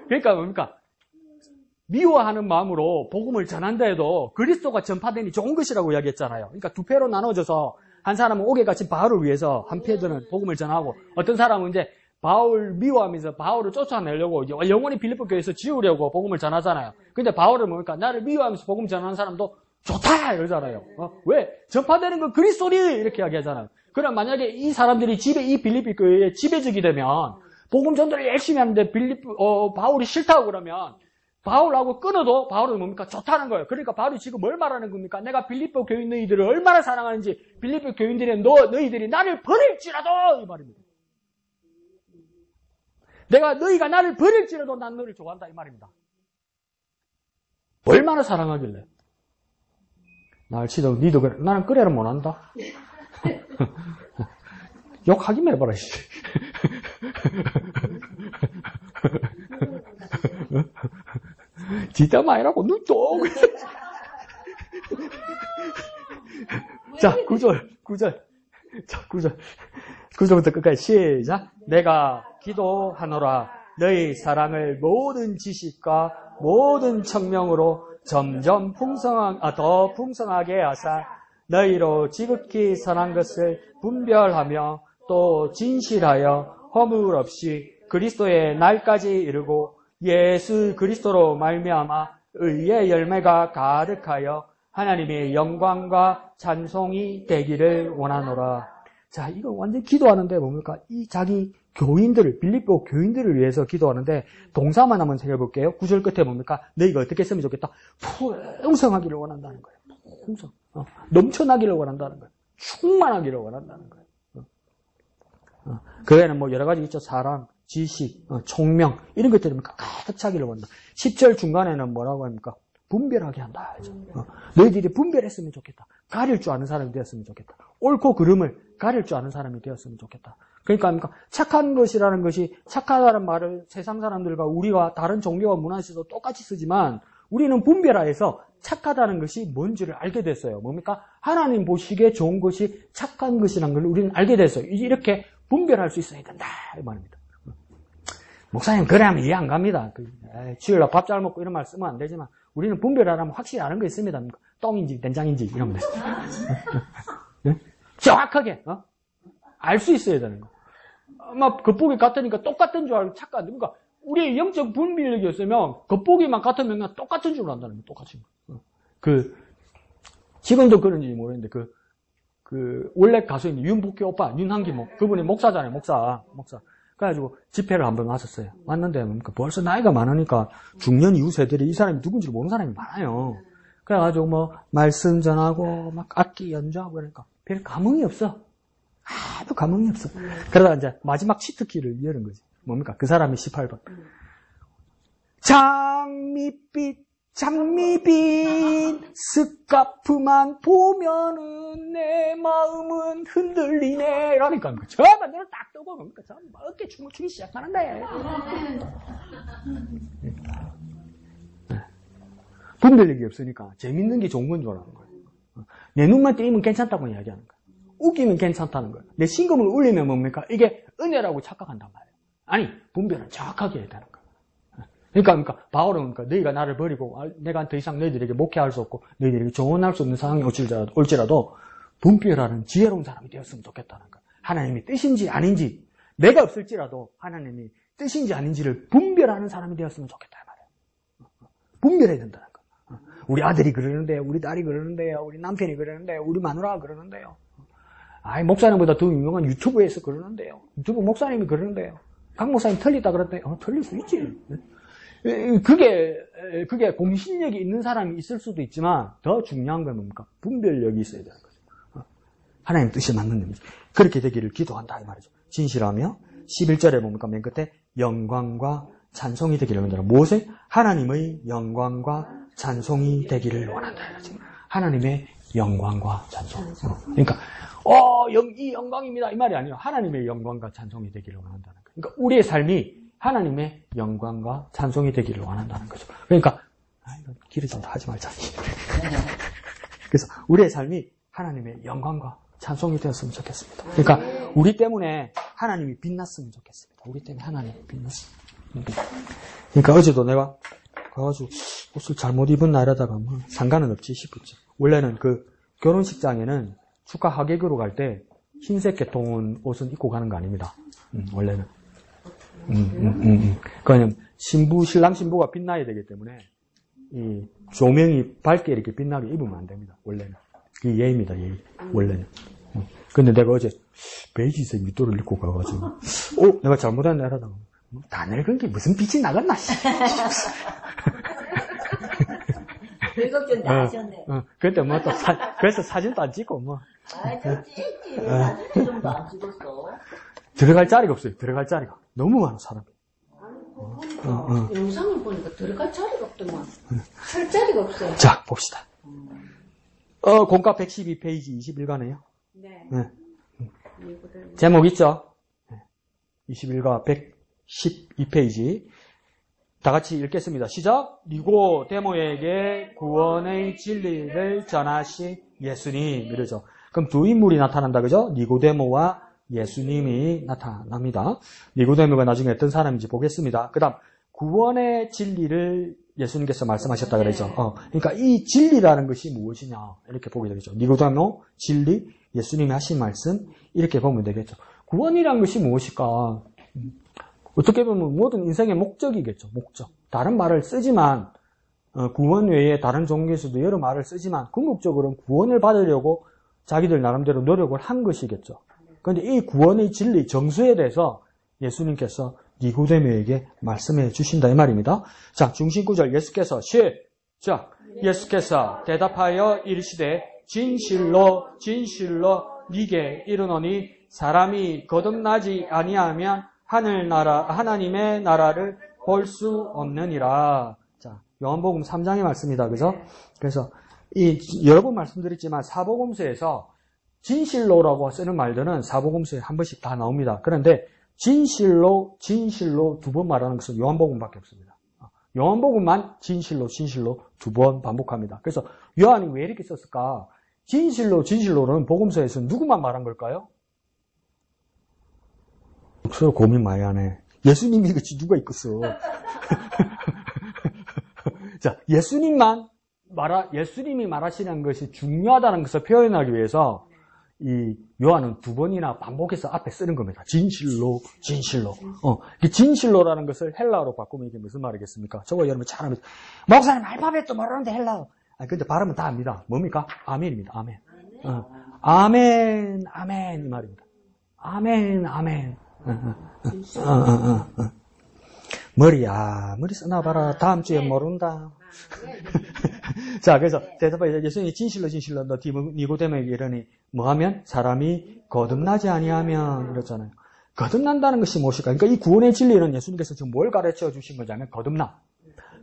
그러니까 뭡니까? 미워하는 마음으로 복음을 전한다 해도 그리스도가 전파되니 좋은 것이라고 이야기했잖아요. 그러니까 두 패로 나눠져서 한 사람은 옥에 갇힌 바울을 위해서 한 패들은 복음을 전하고 어떤 사람은 이제 바울 미워하면서 바울을 쫓아내려고 영원히 빌립보 교회에서 지우려고 복음을 전하잖아요. 근데 바울은 뭡니까? 나를 미워하면서 복음 전하는 사람도 좋다 이러잖아요. 왜? 전파되는 건 그리스도니 이렇게 이야기하잖아요. 그럼 만약에 이 사람들이 이 빌립보 교회에 지배적이 되면 복음 전도를 열심히 하는데 바울이 싫다고 그러면 바울하고 끊어도 바울은 뭡니까? 좋다는 거예요. 그러니까 바울이 지금 뭘 말하는 겁니까? 내가 빌립보 교인 너희들을 얼마나 사랑하는지 빌립보 교인들이 너희들이 나를 버릴지라도 이 말입니다. 너희가 나를 버릴지라도 난 너를 좋아한다 이 말입니다. 얼마나 사랑하길래? 날 치도 니도 그래. 나는 그래를 못한다. 욕하기만 해봐라. 뒷담화이라고 눈도. 자, 9절. 자, 9절부터 끝까지 시작. 내가 기도하노라. 너희 사랑을 모든 지식과 모든 청명으로 점점 더 풍성하게 하사 너희로 지극히 선한 것을 분별하며 또 진실하여 허물 없이 그리스도의 날까지 이르고 예수 그리스도로 말미암아 의의 열매가 가득하여 하나님의 영광과 찬송이 되기를 원하노라. 자, 이거 완전 기도하는데 뭡니까? 이 자기 교인들을, 빌립보 교인들을 위해서 기도하는데 동사만 한번 생각해볼게요. 9절 끝에 뭡니까? 너희가 어떻게 했으면 좋겠다? 풍성하기를 원한다는 거예요. 풍성. 넘쳐나기를 원한다는 거예요. 충만하기를 원한다는 거예요. 그 외에는 뭐 여러 가지 있죠. 사랑, 지식, 총명 이런 것들이 가득 차기를 원한다. 10절 중간에는 뭐라고 합니까? 분별하게 한다. 너희들이 분별했으면 좋겠다. 가릴 줄 아는 사람이 되었으면 좋겠다. 옳고 그름을 가릴 줄 아는 사람이 되었으면 좋겠다. 그러니까 착한 것이라는 것이 착하다는 말을 세상 사람들과 우리가 다른 종교와 문화에서도 똑같이 쓰지만 우리는 분별하여서 착하다는 것이 뭔지를 알게 됐어요. 뭡니까? 하나님 보시기에 좋은 것이 착한 것이라는 걸 우리는 알게 됐어요. 이렇게 분별할 수 있어야 된다 이 말입니다. 목사님 그래 하면 이해 안 갑니다. 주일날 밥 잘 먹고 이런 말 쓰면 안 되지만 우리는 분별하려면 확실히 아는 거 있습니다. 똥인지 된장인지 이런 거. 정확하게 알 수 있어야 되는 거. 막 겉보기 같으니까 똑같은 줄 알고 착각. 그러니까 우리의 영적 분별력이었으면 겉보기만 같으면 그냥 똑같은 줄 안다는 거. 똑같은 거. 지금도 그런지 모르겠는데 원래 가수인 윤복희 오빠 윤한기 그분이 목사잖아요. 목사. 그래가지고 집회를 한번 왔었어요. 왔는데 벌써 나이가 많으니까 중년 이후 세대들이 이 사람이 누군지 모르는 사람이 많아요. 그래가지고 뭐 말씀 전하고 막 악기 연주하고 그러니까 별 감흥이 없어. 아무 감흥이 없어. 그러다가 이제 마지막 치트키를 열은 거지. 뭡니까? 그 사람이 18번. 장밋빛 스카프만 보면은 내 마음은 흔들리네. 이러니까 저만 눈을 딱 뜨고 뭡니까? 저 어깨 춤을 추기 시작하는데. 분별력이 없으니까 재밌는 게 좋은 건 줄 아는 거예요. 내 눈만 띄면 괜찮다고 이야기하는 거예요. 웃기면 괜찮다는 거예요. 내 신금을 울리면 뭡니까? 이게 은혜라고 착각한단 말이에요. 아니, 분별은 정확하게 해야 되는 거예요. 그러니까 바울은 너희가 나를 버리고 내가 더 이상 너희들에게 목회할 수 없고 너희들에게 조언할 수 없는 상황이 올지라도 분별하는 지혜로운 사람이 되었으면 좋겠다는 거예요. 하나님의 뜻인지 아닌지 내가 없을지라도 하나님의 뜻인지 아닌지를 분별하는 사람이 되었으면 좋겠다 말이에요. 분별해야 된다는 거예요. 우리 아들이 그러는데요, 우리 딸이 그러는데요, 우리 남편이 그러는데요, 우리 마누라가 그러는데요. 목사님보다 더 유명한 유튜브에서 그러는데요. 유튜브 목사님이 그러는데요. 강 목사님 틀리다 그랬더니 틀릴 수 있지. 그게 공신력이 있는 사람이 있을 수도 있지만 더 중요한 건 뭡니까? 분별력이 있어야 되는 거죠. 하나님 뜻이 맞는 일이죠. 그렇게 되기를 기도한다 이 말이죠. 진실하며 11절에 뭡니까? 맨 끝에 영광과 찬송이 되기를 원한다. 무엇을? 하나님의 영광과 찬송이 되기를 원한다. 하나님의 영광과 찬송. 그러니까 이 영광입니다 이 말이 아니에요. 하나님의 영광과 찬송이 되기를 원한다는 거예요. 그러니까 우리의 삶이 하나님의 영광과 찬송이 되기를 원한다는 거죠. 그러니까 길어진다 하지 말자. 그래서 우리의 삶이 하나님의 영광과 찬송이 되었으면 좋겠습니다. 그러니까 우리 때문에 하나님이 빛났으면 좋겠습니다. 우리 때문에 하나님이 빛났으면. 그러니까 어제도 내가 가가지고 옷을 잘못 입은 날에다가 뭐 상관은 없지 싶었지. 원래는 결혼식장에는 축하 하객으로 갈 때 흰색 계통 옷은 입고 가는 거 아닙니다. 원래는. 그냥 신랑 신부가 빛나야 되기 때문에 이 조명이 밝게 이렇게 빛나게 입으면 안 됩니다. 원래는. 그게 예의입니다. 예의. 원래는. 근데 내가 어제 베이지색 밑도를 입고 가가지고 내가 잘못한 날하다가 다 늙은 게 무슨 빛이 나갔나 늙었전 다 하셨네. 그때 뭐 또 그래서 사진도 안 찍고 뭐. 저 찍지. 사진 좀도 안 찍었어. 들어갈 자리가 없어요. 들어갈 자리가. 너무 많아, 사람이. 영상을 보니까 들어갈 자리가 없더만. 설 자리가 없어요. 자, 봅시다. 공과 112페이지 21가네요. 네. 제목 있죠? 21과 112페이지. 다 같이 읽겠습니다. 시작. 니고데모에게 구원의 진리를 전하신 예수님. 이러죠. 그럼 두 인물이 나타난다, 그죠? 니고데모와 예수님이 나타납니다. 니고데모가 나중에 어떤 사람인지 보겠습니다. 그 다음, 구원의 진리를 예수님께서 말씀하셨다 그러죠. 그러니까 이 진리라는 것이 무엇이냐. 이렇게 보게 되겠죠. 니고데모, 진리, 예수님이 하신 말씀, 이렇게 보면 되겠죠. 구원이란 것이 무엇일까? 어떻게 보면 모든 인생의 목적이겠죠. 목적. 다른 말을 쓰지만, 구원 외에 다른 종교에서도 여러 말을 쓰지만, 궁극적으로는 구원을 받으려고 자기들 나름대로 노력을 한 것이겠죠. 그런데 이 구원의 진리, 정수에 대해서 예수님께서 니고데모에게 말씀해 주신다 이 말입니다. 자, 중심 구절 예수께서 시작. 예수께서 대답하여 이르시되 진실로 진실로 네게 이르노니 사람이 거듭나지 아니하면 하나님의 나라를 볼 수 없느니라. 자, 요한복음 3장의 말씀이다. 그죠? 그래서 여러 번 말씀드렸지만 사복음서에서 진실로라고 쓰는 말들은 사복음서에 한 번씩 다 나옵니다. 그런데 진실로 두 번 말하는 것은 요한복음밖에 없습니다. 요한복음만 진실로 두 번 반복합니다. 그래서 요한이 왜 이렇게 썼을까? 진실로는 복음서에서 누구만 말한 걸까요? 서로 고민 많이 하네. 예수님이 그치 누가 있겠어. 자, 예수님이 말하시는 것이 중요하다는 것을 표현하기 위해서 이 요한은 두 번이나 반복해서 앞에 쓰는 겁니다. 진실로. 이 진실로라는 것을 헬라어로 바꾸면 이게 무슨 말이겠습니까? 저거 여러분 잘 알면 목사님 알파벳도 모르는데 헬라어. 근데 발음은 다 압니다. 뭡니까? 아멘입니다. 아멘. 아멘 이 말입니다. 아멘. 머리 써놔봐라. 다음 주에 모른다. 자, 그래서 대답하여 예수님이 진실로 너 니고데모에게 이르니 뭐하면 사람이 거듭나지 아니하면 이렇잖아요. 거듭난다는 것이 무엇일까? 그러니까 이 구원의 진리는 예수님께서 지금 뭘 가르쳐 주신 거냐면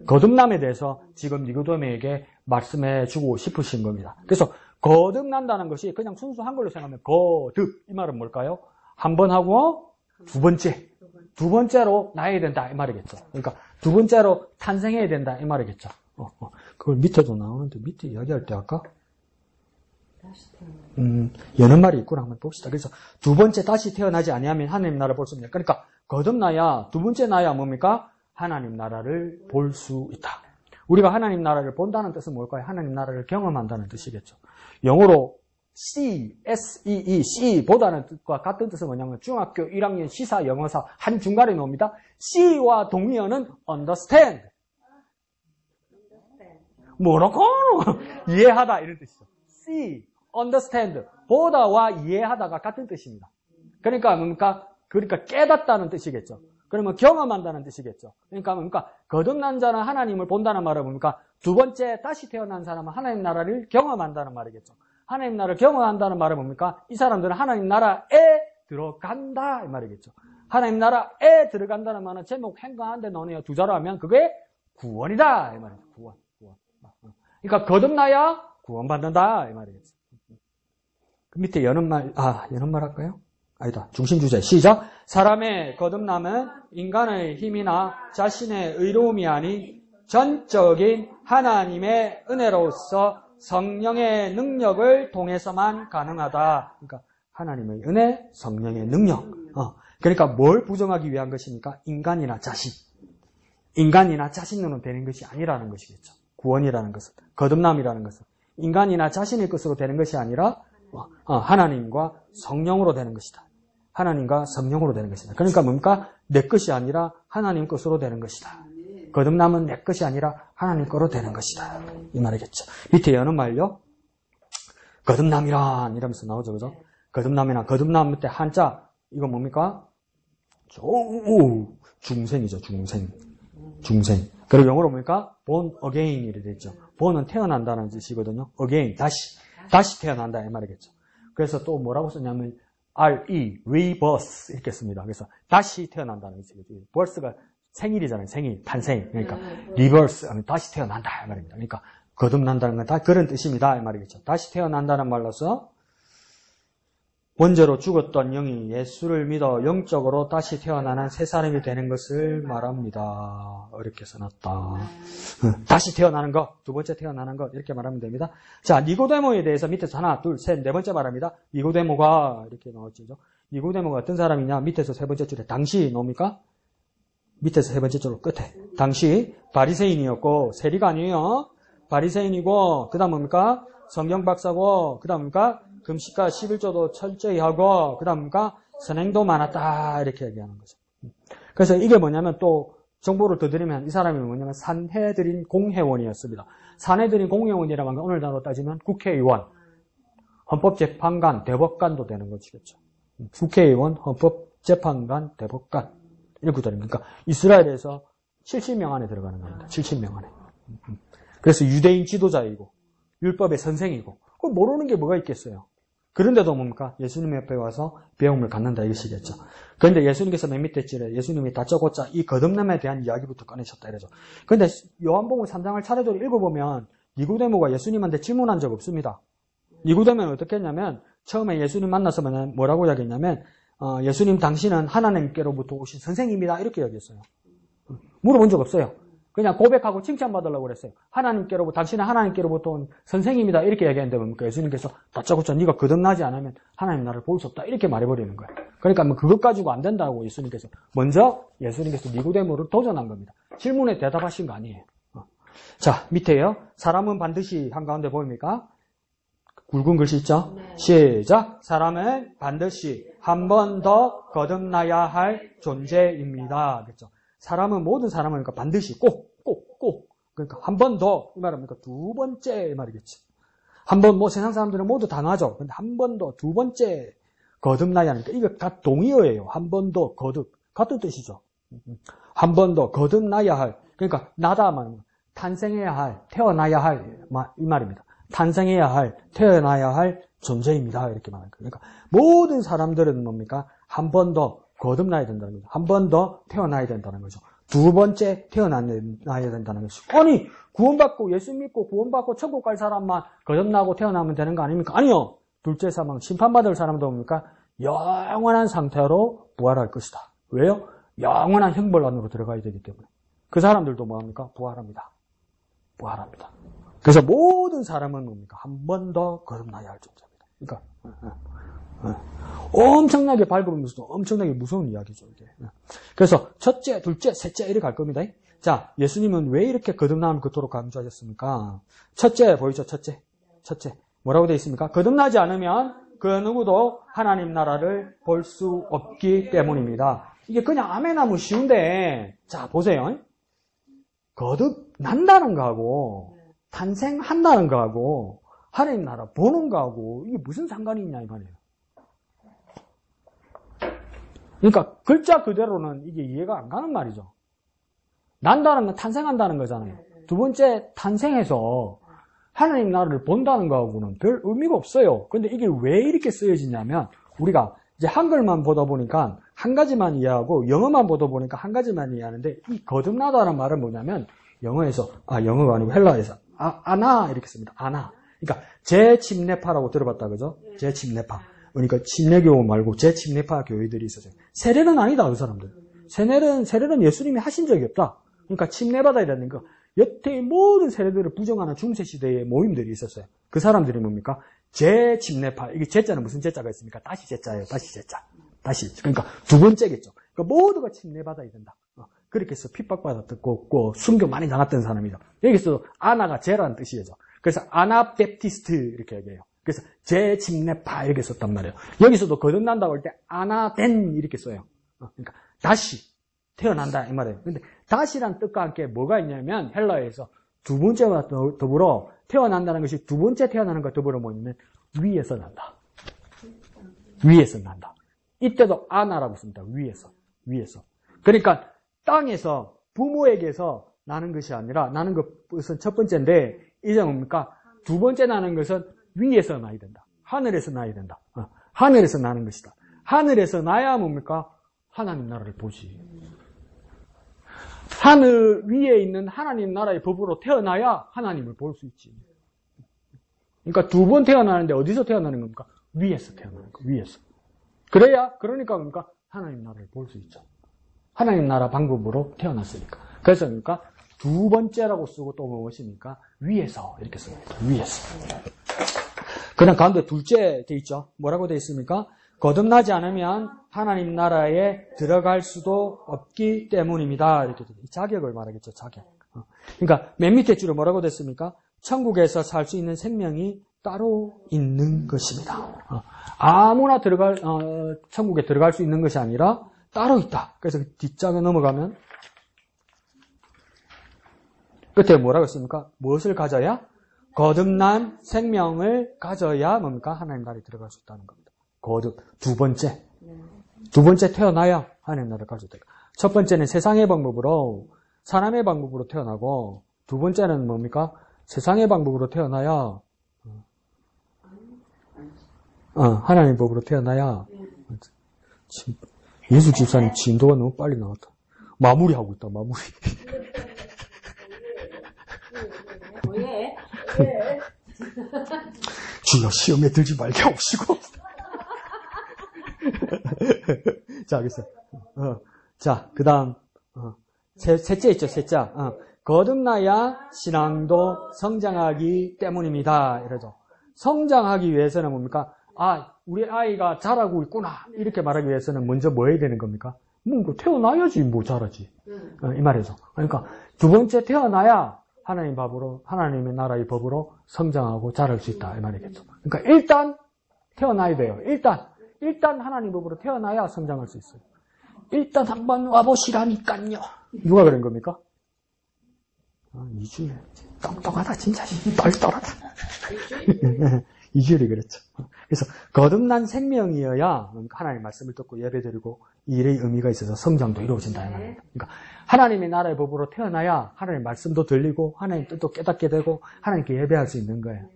거듭남에 대해서 지금 니고데모에게 말씀해 주고 싶으신 겁니다. 그래서 거듭난다는 것이 그냥 순수 한글로 생각하면 거듭 이 말은 뭘까요? 한 번 하고 두 번째로 나야 된다 이 말이겠죠. 그러니까 두 번째로 탄생해야 된다 이 말이겠죠. 그걸 밑에도 나오는데 밑에 이야기할 때 할까? 여는 말이 있구나 한번 봅시다. 그래서 두 번째 다시 태어나지 아니하면 하나님 나라를 볼 수 없냐. 그러니까 거듭나야 두 번째 나야 뭡니까? 하나님 나라를 볼 수 있다. 우리가 하나님 나라를 본다는 뜻은 뭘까요? 하나님 나라를 경험한다는 뜻이겠죠. 영어로 C 보다는 뜻과 같은 뜻은 뭐냐면 중학교 1학년 시사 영어사 한 중간에 나옵니다. C와 동의어는 understand. 뭐라고? 이해하다 이런 뜻이죠. C, understand. 보다와 이해하다가 같은 뜻입니다. 그러니까 뭡니까? 그러니까 깨닫다는 뜻이겠죠. 그러면 경험한다는 뜻이겠죠. 그러니까 거듭난 자는 하나님을 본다는 말은 뭡니까? 두 번째 다시 태어난 사람은 하나님 나라를 경험한다는 말이겠죠. 하나님 나라를 경험한다는 말은 뭡니까? 이 사람들은 하나님 나라에 들어간다 이 말이겠죠. 하나님 나라에 들어간다는 말은 제목 행간한데 너네가 두 자로 하면 그게 구원이다 이 말이죠. 구원. 그러니까 거듭나야 구원받는다 이 말이겠죠. 그 밑에 여는 말 할까요? 아니다. 중심 주제 시작. 사람의 거듭남은 인간의 힘이나 자신의 의로움이 아닌 전적인 하나님의 은혜로서 성령의 능력을 통해서만 가능하다. 그러니까 하나님의 은혜, 성령의 능력. 그러니까 뭘 부정하기 위한 것입니까? 인간이나 자신으로 되는 것이 아니라는 것이겠죠. 구원이라는 것은, 거듭남이라는 것은 인간이나 자신의 것으로 되는 것이 아니라 하나님과 성령으로 되는 것이다. 하나님과 성령으로 되는 것이다. 그러니까 뭡니까? 내 것이 아니라 하나님 것으로 되는 것이다. 거듭남은 내 것이 아니라 하나님 거로 되는 것이다. 이 말이겠죠. 밑에 여는 말요. 거듭남이란 이러면서 나오죠. 그죠? 거듭남 밑에 한자 이거 뭡니까? 중생이죠. 중생. 그리고 영어로 뭡니까? born again 이렇게 되죠. born은 태어난다는 뜻이거든요. again 다시 태어난다 이 말이겠죠. 그래서 또 뭐라고 썼냐면 rebirth 이렇게 씁니다. 그래서 다시 태어난다는 뜻이겠죠. birth가 생일이잖아요. 탄생. 그러니까 rebirth 하면 다시 태어난다 이 말입니다. 그러니까 거듭난다는 건 다 그런 뜻입니다 이 말이겠죠. 다시 태어난다는 말로서 원죄로 죽었던 영이 예수를 믿어 영적으로 다시 태어나는 새 사람이 되는 것을 말합니다. 어렵게 써놨다. 다시 태어나는 것, 두 번째 태어나는 것 이렇게 말하면 됩니다. 자, 니고데모에 대해서 밑에서 하나, 둘, 셋, 네 번째 말합니다. 니고데모가 이렇게 나왔죠. 니고데모가 어떤 사람이냐? 밑에서 세 번째 줄에 당시 나옵니까? 밑에서 세 번째 줄 끝에 당시 바리새인이었고 세리관이에요. 바리새인이고 그다음 뭡니까? 성경 박사고 그다음 뭡니까? 금식과 11조도 철저히 하고 그다음 뭡니까? 선행도 많았다 이렇게 얘기하는 거죠. 그래서 이게 뭐냐면 또 정보를 더 드리면 이 사람이 뭐냐면 산헤드린 공회원이었습니다. 산헤드린 공회원이라고 하면 오늘날로 따지면 국회의원, 헌법재판관, 대법관도 되는 것이겠죠. 국회의원, 헌법재판관, 대법관 이런 구달입니다. 그러니까 이스라엘에서 70명 안에 들어가는 겁니다. 70명 안에. 그래서 유대인 지도자이고 율법의 선생이고 모르는 게 뭐가 있겠어요. 그런데도 뭡니까? 예수님 옆에 와서 배움을 갖는다 이것이겠죠. 그런데 예수님께서 맨 밑에 줄에 예수님이 다짜고짜 이 거듭남에 대한 이야기부터 꺼내셨다 이러죠. 그런데 요한복음 3장을 차례대로 읽어보면 니고데모가 예수님한테 질문한 적 없습니다. 니고데모는 어떻게 했냐면 처음에 예수님 만나서 뭐라고 이야기했냐면 예수님 당신은 하나님께로부터 오신 선생님이다 이렇게 이야기했어요. 물어본 적 없어요. 그냥 고백하고 칭찬받으려고 그랬어요. 당신은 하나님께로부터 온 선생님이다 이렇게 얘기했는데 뭡니까? 예수님께서 다짜고짜 네가 거듭나지 않으면 하나님 나를 볼 수 없다 이렇게 말해버리는 거예요. 그러니까 뭐 그것 가지고 안 된다고 예수님께서 니고데모를 도전한 겁니다. 질문에 대답하신 거 아니에요. 자, 밑에요. 사람은 반드시 한가운데 보입니까? 굵은 글씨 있죠? 네. 시작. 사람은 반드시 한 번 더 거듭나야 할 존재입니다. 그렇죠? 모든 사람은 그러니까 반드시 꼭. 그러니까 한 번 더, 이 말은 그러니까 두 번째 말이겠지. 한 번, 세상 사람들은 모두 당하죠. 근데 한 번 더, 두 번째 거듭나야 하니까, 이거 다 동의어예요. 한 번 더 같은 뜻이죠. 한 번 더 거듭나야 할, 그러니까 나다 말은 탄생해야 할, 태어나야 할, 이 말입니다. 탄생해야 할, 태어나야 할 존재입니다. 이렇게 말하는 거예요. 그러니까 모든 사람들은 뭡니까? 한 번 더 거듭나야 된다는 거죠. 한 번 더 태어나야 된다는 거죠. 두 번째 태어나야 된다는 것이죠. 아니, 구원받고 예수 믿고 구원받고 천국 갈 사람만 거듭나고 태어나면 되는 거 아닙니까? 아니요. 둘째 사망, 심판받을 사람도 뭡니까? 영원한 상태로 부활할 것이다. 왜요? 영원한 형벌 안으로 들어가야 되기 때문에. 그 사람들도 뭐합니까? 부활합니다. 그래서 모든 사람은 뭡니까? 한 번 더 거듭나야 할 존재입니다. 그러니까 엄청나게 밟으면서도 엄청나게 무서운 이야기죠, 이게. 그래서 첫째, 둘째, 셋째 이렇게 갈 겁니다. 자, 예수님은 왜 이렇게 거듭남을 그토록 강조하셨습니까? 첫째 보이죠? 첫째. 뭐라고 되어 있습니까? 거듭나지 않으면 그 누구도 하나님 나라를 볼 수 없기 때문입니다. 이게 그냥 아멘하면 쉬운데, 자, 보세요. 거듭난다는 거하고 탄생한다는 거하고 하나님 나라 보는 거하고 이게 무슨 상관이 있냐 이 말이에요. 그러니까 글자 그대로는 이게 이해가 안 가는 말이죠. 난다는 건 탄생한다는 거잖아요. 두 번째 탄생해서 하나님 나라를 본다는 거하고는 별 의미가 없어요. 근데 이게 왜 이렇게 쓰여지냐면 우리가 이제 한글만 보다 보니까 한 가지만 이해하고 영어만 보다 보니까 한 가지만 이해하는데 이 거듭나다는 말은 뭐냐면 영어가 아니고 헬라에서 아나 이렇게 씁니다. 아나. 그러니까 제침례파라고 들어봤다 그죠? 제침례파. 그러니까 침례교 말고 제침례파 교회들이 있어요. 세례는 아니다 그 사람들. 세례는 예수님이 하신 적이 없다. 그러니까 침례받아야 되는 거. 여태의 모든 세례들을 부정하는 중세시대의 모임들이 있었어요. 그 사람들이 뭡니까? 제침례파. 이게 제자는 무슨 제자가 있습니까? 다시 제자예요. 다시. 그러니까 두 번째겠죠. 그러니까 모두가 침례받아야 된다. 그렇게 해서 핍박받았고 순교 많이 당했던 사람이다. 여기서 아나가 제라는 뜻이죠. 그래서 아나베프티스트 이렇게 얘기해요. 그래서 제침례파 이렇게 썼단 말이에요. 여기서도 거듭난다고 할 때 아나덴 이렇게 써요. 그러니까 다시 태어난다 이 말이에요. 근데 다시란 뜻과 함께 뭐가 있냐면 헬라어에서 두 번째와 더불어 태어난다는 것이 두 번째 태어나는 것과 더불어 뭐냐면 위에서 난다. 이때도 아나라고 씁니다. 위에서. 그러니까 땅에서 부모에게서 나는 것이 아니라 나는 것은 첫 번째인데 이제 뭡니까? 두 번째 나는 것은 위에서 나야 된다. 하늘에서 나야 된다. 하늘에서 나는 것이다. 하늘에서 나야 뭡니까? 하나님 나라를 보지. 하늘 위에 있는 하나님 나라의 법으로 태어나야 하나님을 볼 수 있지. 그러니까 두 번 태어나는데 어디서 태어나는 겁니까? 위에서 태어나는 거. 위에서. 그러니까 뭡니까? 하나님 나라를 볼 수 있죠. 하나님 나라 방법으로 태어났으니까. 그래서 그러니까 두 번째라고 쓰고 또 무엇입니까? 위에서 이렇게 씁니다. 위에서. 그냥 가운데 둘째 돼 있죠. 뭐라고 돼 있습니까? 거듭나지 않으면 하나님 나라에 들어갈 수도 없기 때문입니다. 이렇게 자격을 말하겠죠. 자격. 그러니까 맨 밑에 줄에 뭐라고 됐습니까? 천국에서 살 수 있는 생명이 따로 있는 것입니다. 아무나 천국에 들어갈 수 있는 것이 아니라 따로 있다. 그래서 뒷장에 넘어가면 끝에 뭐라고 했습니까? 무엇을 가져야? 거듭난 생명을 가져야 뭡니까? 하나님 나라에 들어갈 수 있다는 겁니다. 두 번째. 두 번째 태어나야 하나님 나라를 가져야 돼요. 첫 번째는 세상의 방법으로, 사람의 방법으로 태어나고, 두 번째는 뭡니까? 세상의 방법으로 태어나야, 하나님 법으로 태어나야, 예수 집사님 진도가 너무 빨리 나왔다. 마무리하고 있다, 마무리. 왜? 주여 시험에 들지 말게 하시고. 자, 그래서, 자, 그 다음, 셋째 있죠, 셋째. 거듭나야 신앙도 성장하기 때문입니다. 이러죠. 성장하기 위해서는 뭡니까? 우리 아이가 자라고 있구나. 이렇게 말하기 위해서는 먼저 뭐 해야 되는 겁니까? 태어나야지, 자라지. 이 말이죠. 그러니까, 두 번째 태어나야 하나님의 나라의 법으로 성장하고 자랄 수 있다. 이 말이겠죠. 그러니까, 일단 태어나야 돼요. 일단 하나님 법으로 태어나야 성장할 수 있어요. 일단 한번 와보시라니까요. 누가 그런 겁니까? 이주일. 똑똑하다, 진짜. 똘똘하다. 이주일이 그랬죠. 그래서 거듭난 생명이어야 하나님의 말씀을 듣고 예배드리고 이 일의 의미가 있어서 성장도 이루어진다. 그러니까 하나님의 나라의 법으로 태어나야 하나님의 말씀도 들리고 하나님의 뜻도 깨닫게 되고 하나님께 예배할 수 있는 거예요.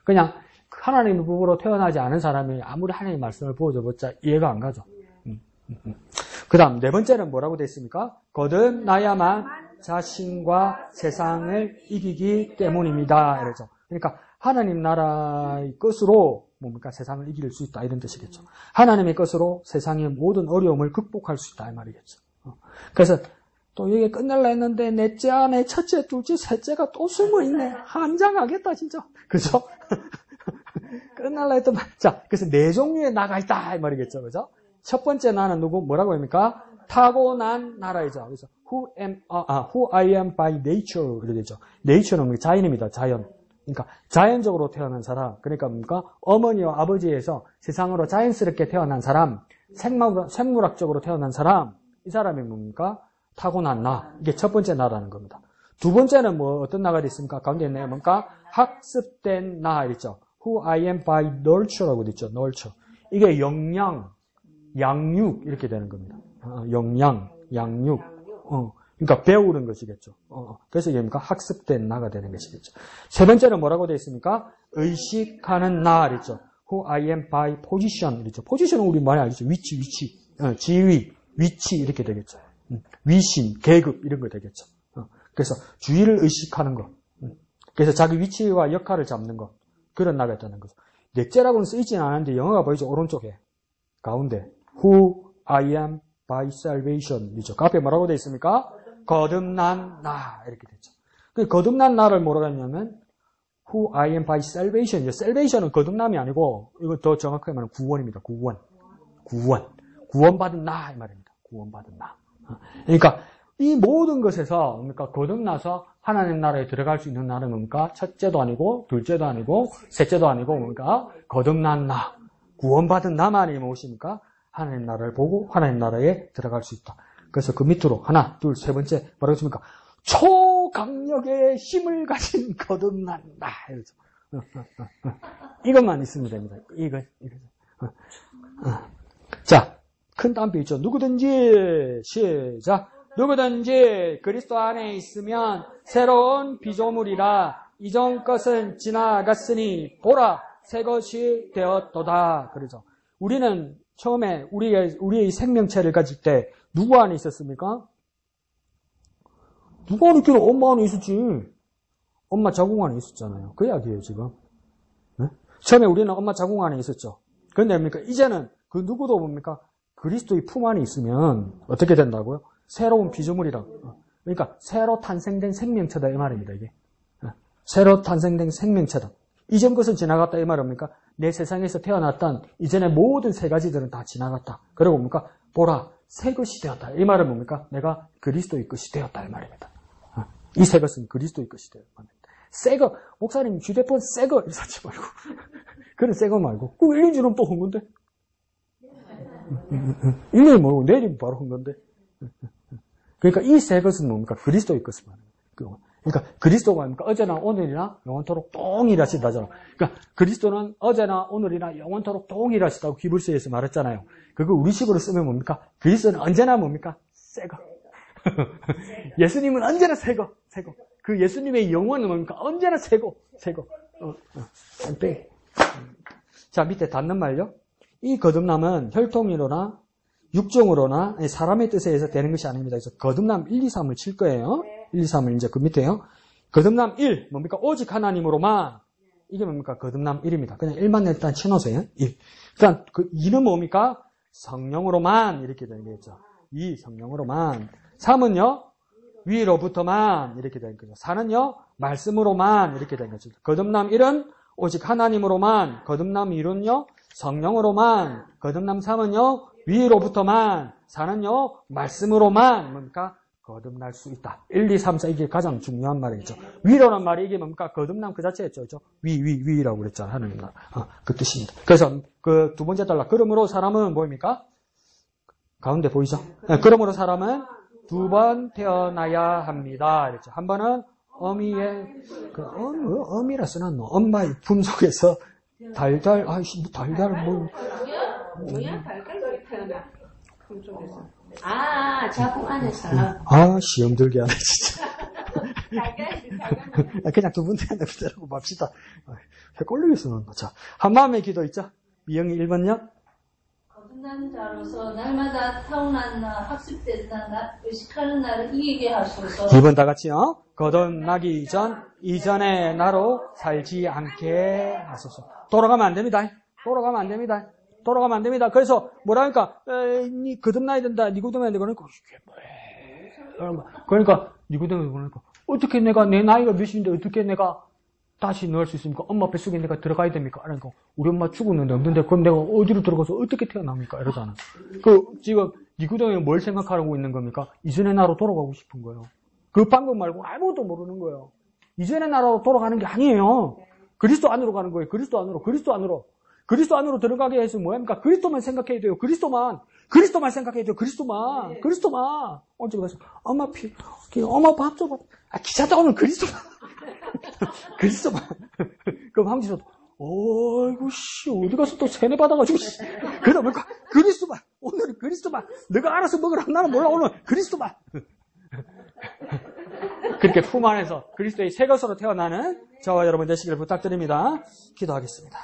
그냥 하나님의 법으로 태어나지 않은 사람이 아무리 하나님의 말씀을 보여줘봤자 이해가 안 가죠. 그 다음 네 번째는 뭐라고 되어 있습니까? 거듭나야만 자신과 세상을 이기기 때문입니다. 이러죠. 그러니까 하나님 나라의 것으로 뭡니까? 세상을 이길 수 있다 이런 뜻이겠죠. 하나님의 것으로 세상의 모든 어려움을 극복할 수 있다 이 말이겠죠. 그래서 또 이게 끝날라 했는데 넷째 안에 첫째, 둘째, 셋째가 또 숨어있네. 한장하겠다 진짜. 그죠? 끝날라 했던 말. 자, 그래서 네 종류의 나가 있다 이 말이겠죠. 그죠? 첫 번째 나는 뭐라고 합니까? 타고난 나라이죠. 그래서 who I am by nature 이렇게 되죠. nature는 자연입니다. 자연. 그러니까 자연적으로 태어난 사람. 그러니까 뭡니까? 어머니와 아버지에서 세상으로 자연스럽게 태어난 사람, 생물학적으로 태어난 사람. 이 사람이 뭡니까? 타고난 나. 이게 첫 번째 나라는 겁니다. 두 번째는 어떤 나가 있습니까? 가운데 있네요. 뭡니까? 학습된 나 있죠. who I am by nurture라고 있죠. nurture. 이게 영양, 양육 이렇게 되는 겁니다. 영양, 양육. 그러니까 배우는 것이겠죠. 그래서 이게 뭡니까? 학습된 나가 되는 것이겠죠. 세 번째는 뭐라고 되어 있습니까? 의식하는 나 있죠. who I am by position 있죠. 포지션은 우리 많이 알죠. 위치, 지위, 위치 이렇게 되겠죠. 위신, 계급 이런 거 되겠죠. 그래서 주의를 의식하는 것. 그래서 자기 위치와 역할을 잡는 것. 그런 나가 있다는 거죠. 넷째라고는 쓰이지는 않았는데 영어가 보이죠. 오른쪽에 가운데 who I am by salvation 이죠. 그 앞에 뭐라고 되어 있습니까? 거듭난 나 이렇게 되죠. 그 거듭난 나를 뭐라고 했냐면 who I am by salvation. salvation은 거듭남이 아니고 이거 더 정확하게 말하면 구원입니다. 구원받은 나 이 말입니다. 구원받은 나. 그러니까 이 모든 것에서 그러니까 거듭나서 하나님 나라에 들어갈 수 있는 나는 뭡니까? 첫째도 아니고 둘째도 아니고 셋째도 아니고 뭡니까? 거듭난 나, 구원받은 나만이 무엇입니까? 하나님 나라를 보고 하나님 나라에 들어갈 수 있다. 그래서 그 밑으로 하나, 둘, 세 번째 뭐라고 했습니까? 초강력의 힘을 가진 거듭난 나. 이것만 있으면 됩니다. 이거. 자, 큰 따옴표 있죠. 누구든지 시작. 누구든지 그리스도 안에 있으면 새로운 피조물이라 이전 것은 지나갔으니 보라 새 것이 되었도다. 그러죠. 우리는 처음에 우리의 생명체를 가질 때 누구 안에 있었습니까? 누구 안에 있기는 엄마 안에 있었지. 엄마 자궁 안에 있었잖아요. 그 이야기예요 지금. 네? 처음에 우리는 엄마 자궁 안에 있었죠. 그런데 뭡니까? 이제는 그 누구도 뭡니까? 그리스도의 품 안에 있으면 어떻게 된다고요? 새로운 피조물이라. 그러니까 새로 탄생된 생명체다 이 말입니다. 이게 새로 탄생된 생명체다. 이전 것은 지나갔다 이 말입니까? 내 세상에서 태어났던 이전의 모든 세 가지들은 다 지나갔다. 그리고 뭡니까? 보라 새 것이 되었다. 이 말은 뭡니까? 내가 그리스도의 것이 되었다 이 말입니다. 이 새 것은 그리스도의 것이 되었다. 새 거, 목사님 휴대폰 새 거 사지 말고 그런 새 거 말고 그 1년주는 또 한 건데 1년이 뭐고 내일이면 바로 한 건데. 그러니까 이 새 것은 뭡니까? 그리스도의 것을 말합니다. 그러니까 그리스도가 뭡니까? 어제나 오늘이나 영원토록 동일하시다잖아. 그러니까 그리스도는 어제나 오늘이나 영원토록 동일하시다고 히브리서에서 말했잖아요. 그거 우리식으로 쓰면 뭡니까? 그리스도는 언제나 뭡니까? 새거. 예수님은 언제나 새거. 그 예수님의 영혼은 뭡니까? 언제나 새거. 빼. 자, 밑에 닿는 말요. 이 거듭남은 혈통으로나 육종으로나 사람의 뜻에 의해서 되는 것이 아닙니다. 그래서 거듭남 1, 2, 3을 칠 거예요. 1, 2, 3을 이제 그 밑에요. 거듭남 1, 뭡니까? 오직 하나님으로만. 이게 뭡니까? 거듭남 1입니다. 그냥 1만 일단 쳐놓으세요. 1. 그다음 그 2는 뭡니까? 성령으로만 이렇게 되는 거죠. 2, 성령으로만. 3은요? 위로부터만 이렇게 되는 거죠. 4는요? 말씀으로만 이렇게 되는 거죠. 거듭남 1은 오직 하나님으로만. 거듭남 2는요? 성령으로만. 거듭남 3은요? 위로부터만. 4는요? 말씀으로만 뭡니까? 거듭날 수 있다. 1, 2, 3, 4 이게 가장 중요한 말이겠죠. 위로란 말이 이게 뭡니까? 거듭남 그 자체였죠. 그렇죠? 위라고 그랬잖아요. 하나님 나라. 그 뜻입니다. 그래서 그 두 번째 달라. 그러므로 사람은 뭐입니까? 가운데 보이죠? 네, 그러므로 사람은 2번 태어나야 합니다. 이랬죠. 한 번은 어미의 어미라 써놨노. 엄마의 품 속에서 달달 뭐야? 달걀로 태어나. 품속에서. 자궁 안에서. 시험 들게 하네 진짜. 달걀. 그냥 두 분 태어나고 맙시다. 헷갈리겠어. 자, 한마음의 기도 있죠? 미영이 1번요. 거듭난 자로서 날마다 타오난나 학습된다 의식하는 나를 이기게 하소서. 2번 다 같이요. 거듭나기 이전에 나로 살지 않게 하소서. 돌아가면 안 됩니다. 그래서 뭐라니까 니 거듭나야 된다. 니 거듭나야 된다. 그러니까 이게 뭐해? 그러니까 니 거듭나야 그러니까 어떻게 내가 내 나이가 몇인데 어떻게 내가 다시 넣을 수 있습니까? 엄마 뱃속에 내가 들어가야 됩니까? 그러니까 우리 엄마 죽었는데 없는데 그럼 내가 어디로 들어가서 어떻게 태어납니까? 이러잖아. 지금 니구덩이에 뭘 생각하고 있는 겁니까? 이전의 나로 돌아가고 싶은 거예요. 그 방법 말고 아무것도 모르는 거예요. 이전의 나라로 돌아가는 게 아니에요. 그리스도 안으로 가는 거예요. 그리스도 안으로 들어가게 해서 뭐합니까? 그리스도만 생각해야 돼요. 그리스도만 생각해야 돼요. 그리스도만. 언제 가서 엄마 밥 줘봐. 기차도 오늘 그리스도만. 그럼 황지도 어이구 씨 어디 가서 또 세뇌 받아가지고 그러니까 그리스도만. 오늘은 그리스도만. 너가 알아서 먹으라. 나는 몰라. 오늘 그리스도만. 그렇게 품 안에서 그리스도의 새 것으로 태어나는 저와 여러분 되시기를 부탁드립니다. 기도하겠습니다.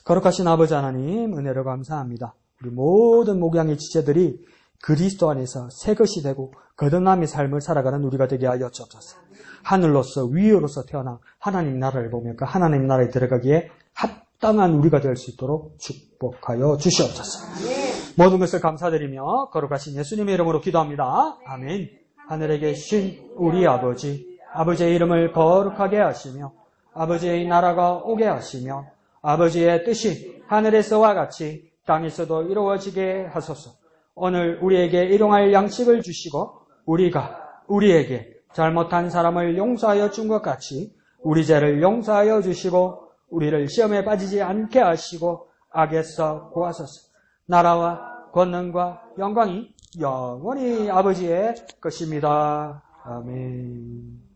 거룩하신 아버지 하나님 은혜로 감사합니다. 우리 모든 목양의 지체들이 그리스도 안에서 새 것이 되고 거듭남의 삶을 살아가는 우리가 되게 하여 주옵소서. 하늘로서 위로서 태어나 하나님 나라를 보며 그 하나님 나라에 들어가기에 합당한 우리가 될 수 있도록 축복하여 주시옵소서. 모든 것을 감사드리며 거룩하신 예수님의 이름으로 기도합니다. 아멘. 하늘에 계신 우리 아버지의 이름을 거룩하게 하시며 아버지의 나라가 오게 하시며 아버지의 뜻이 하늘에서와 같이 땅에서도 이루어지게 하소서. 오늘 우리에게 일용할 양식을 주시고 우리가 우리에게 잘못한 사람을 용서하여 준 것 같이 우리 죄를 용서하여 주시고 우리를 시험에 빠지지 않게 하시고 악에서 구하소서. 나라와 권능과 영광이 영원히 아버지의 것입니다. 아멘.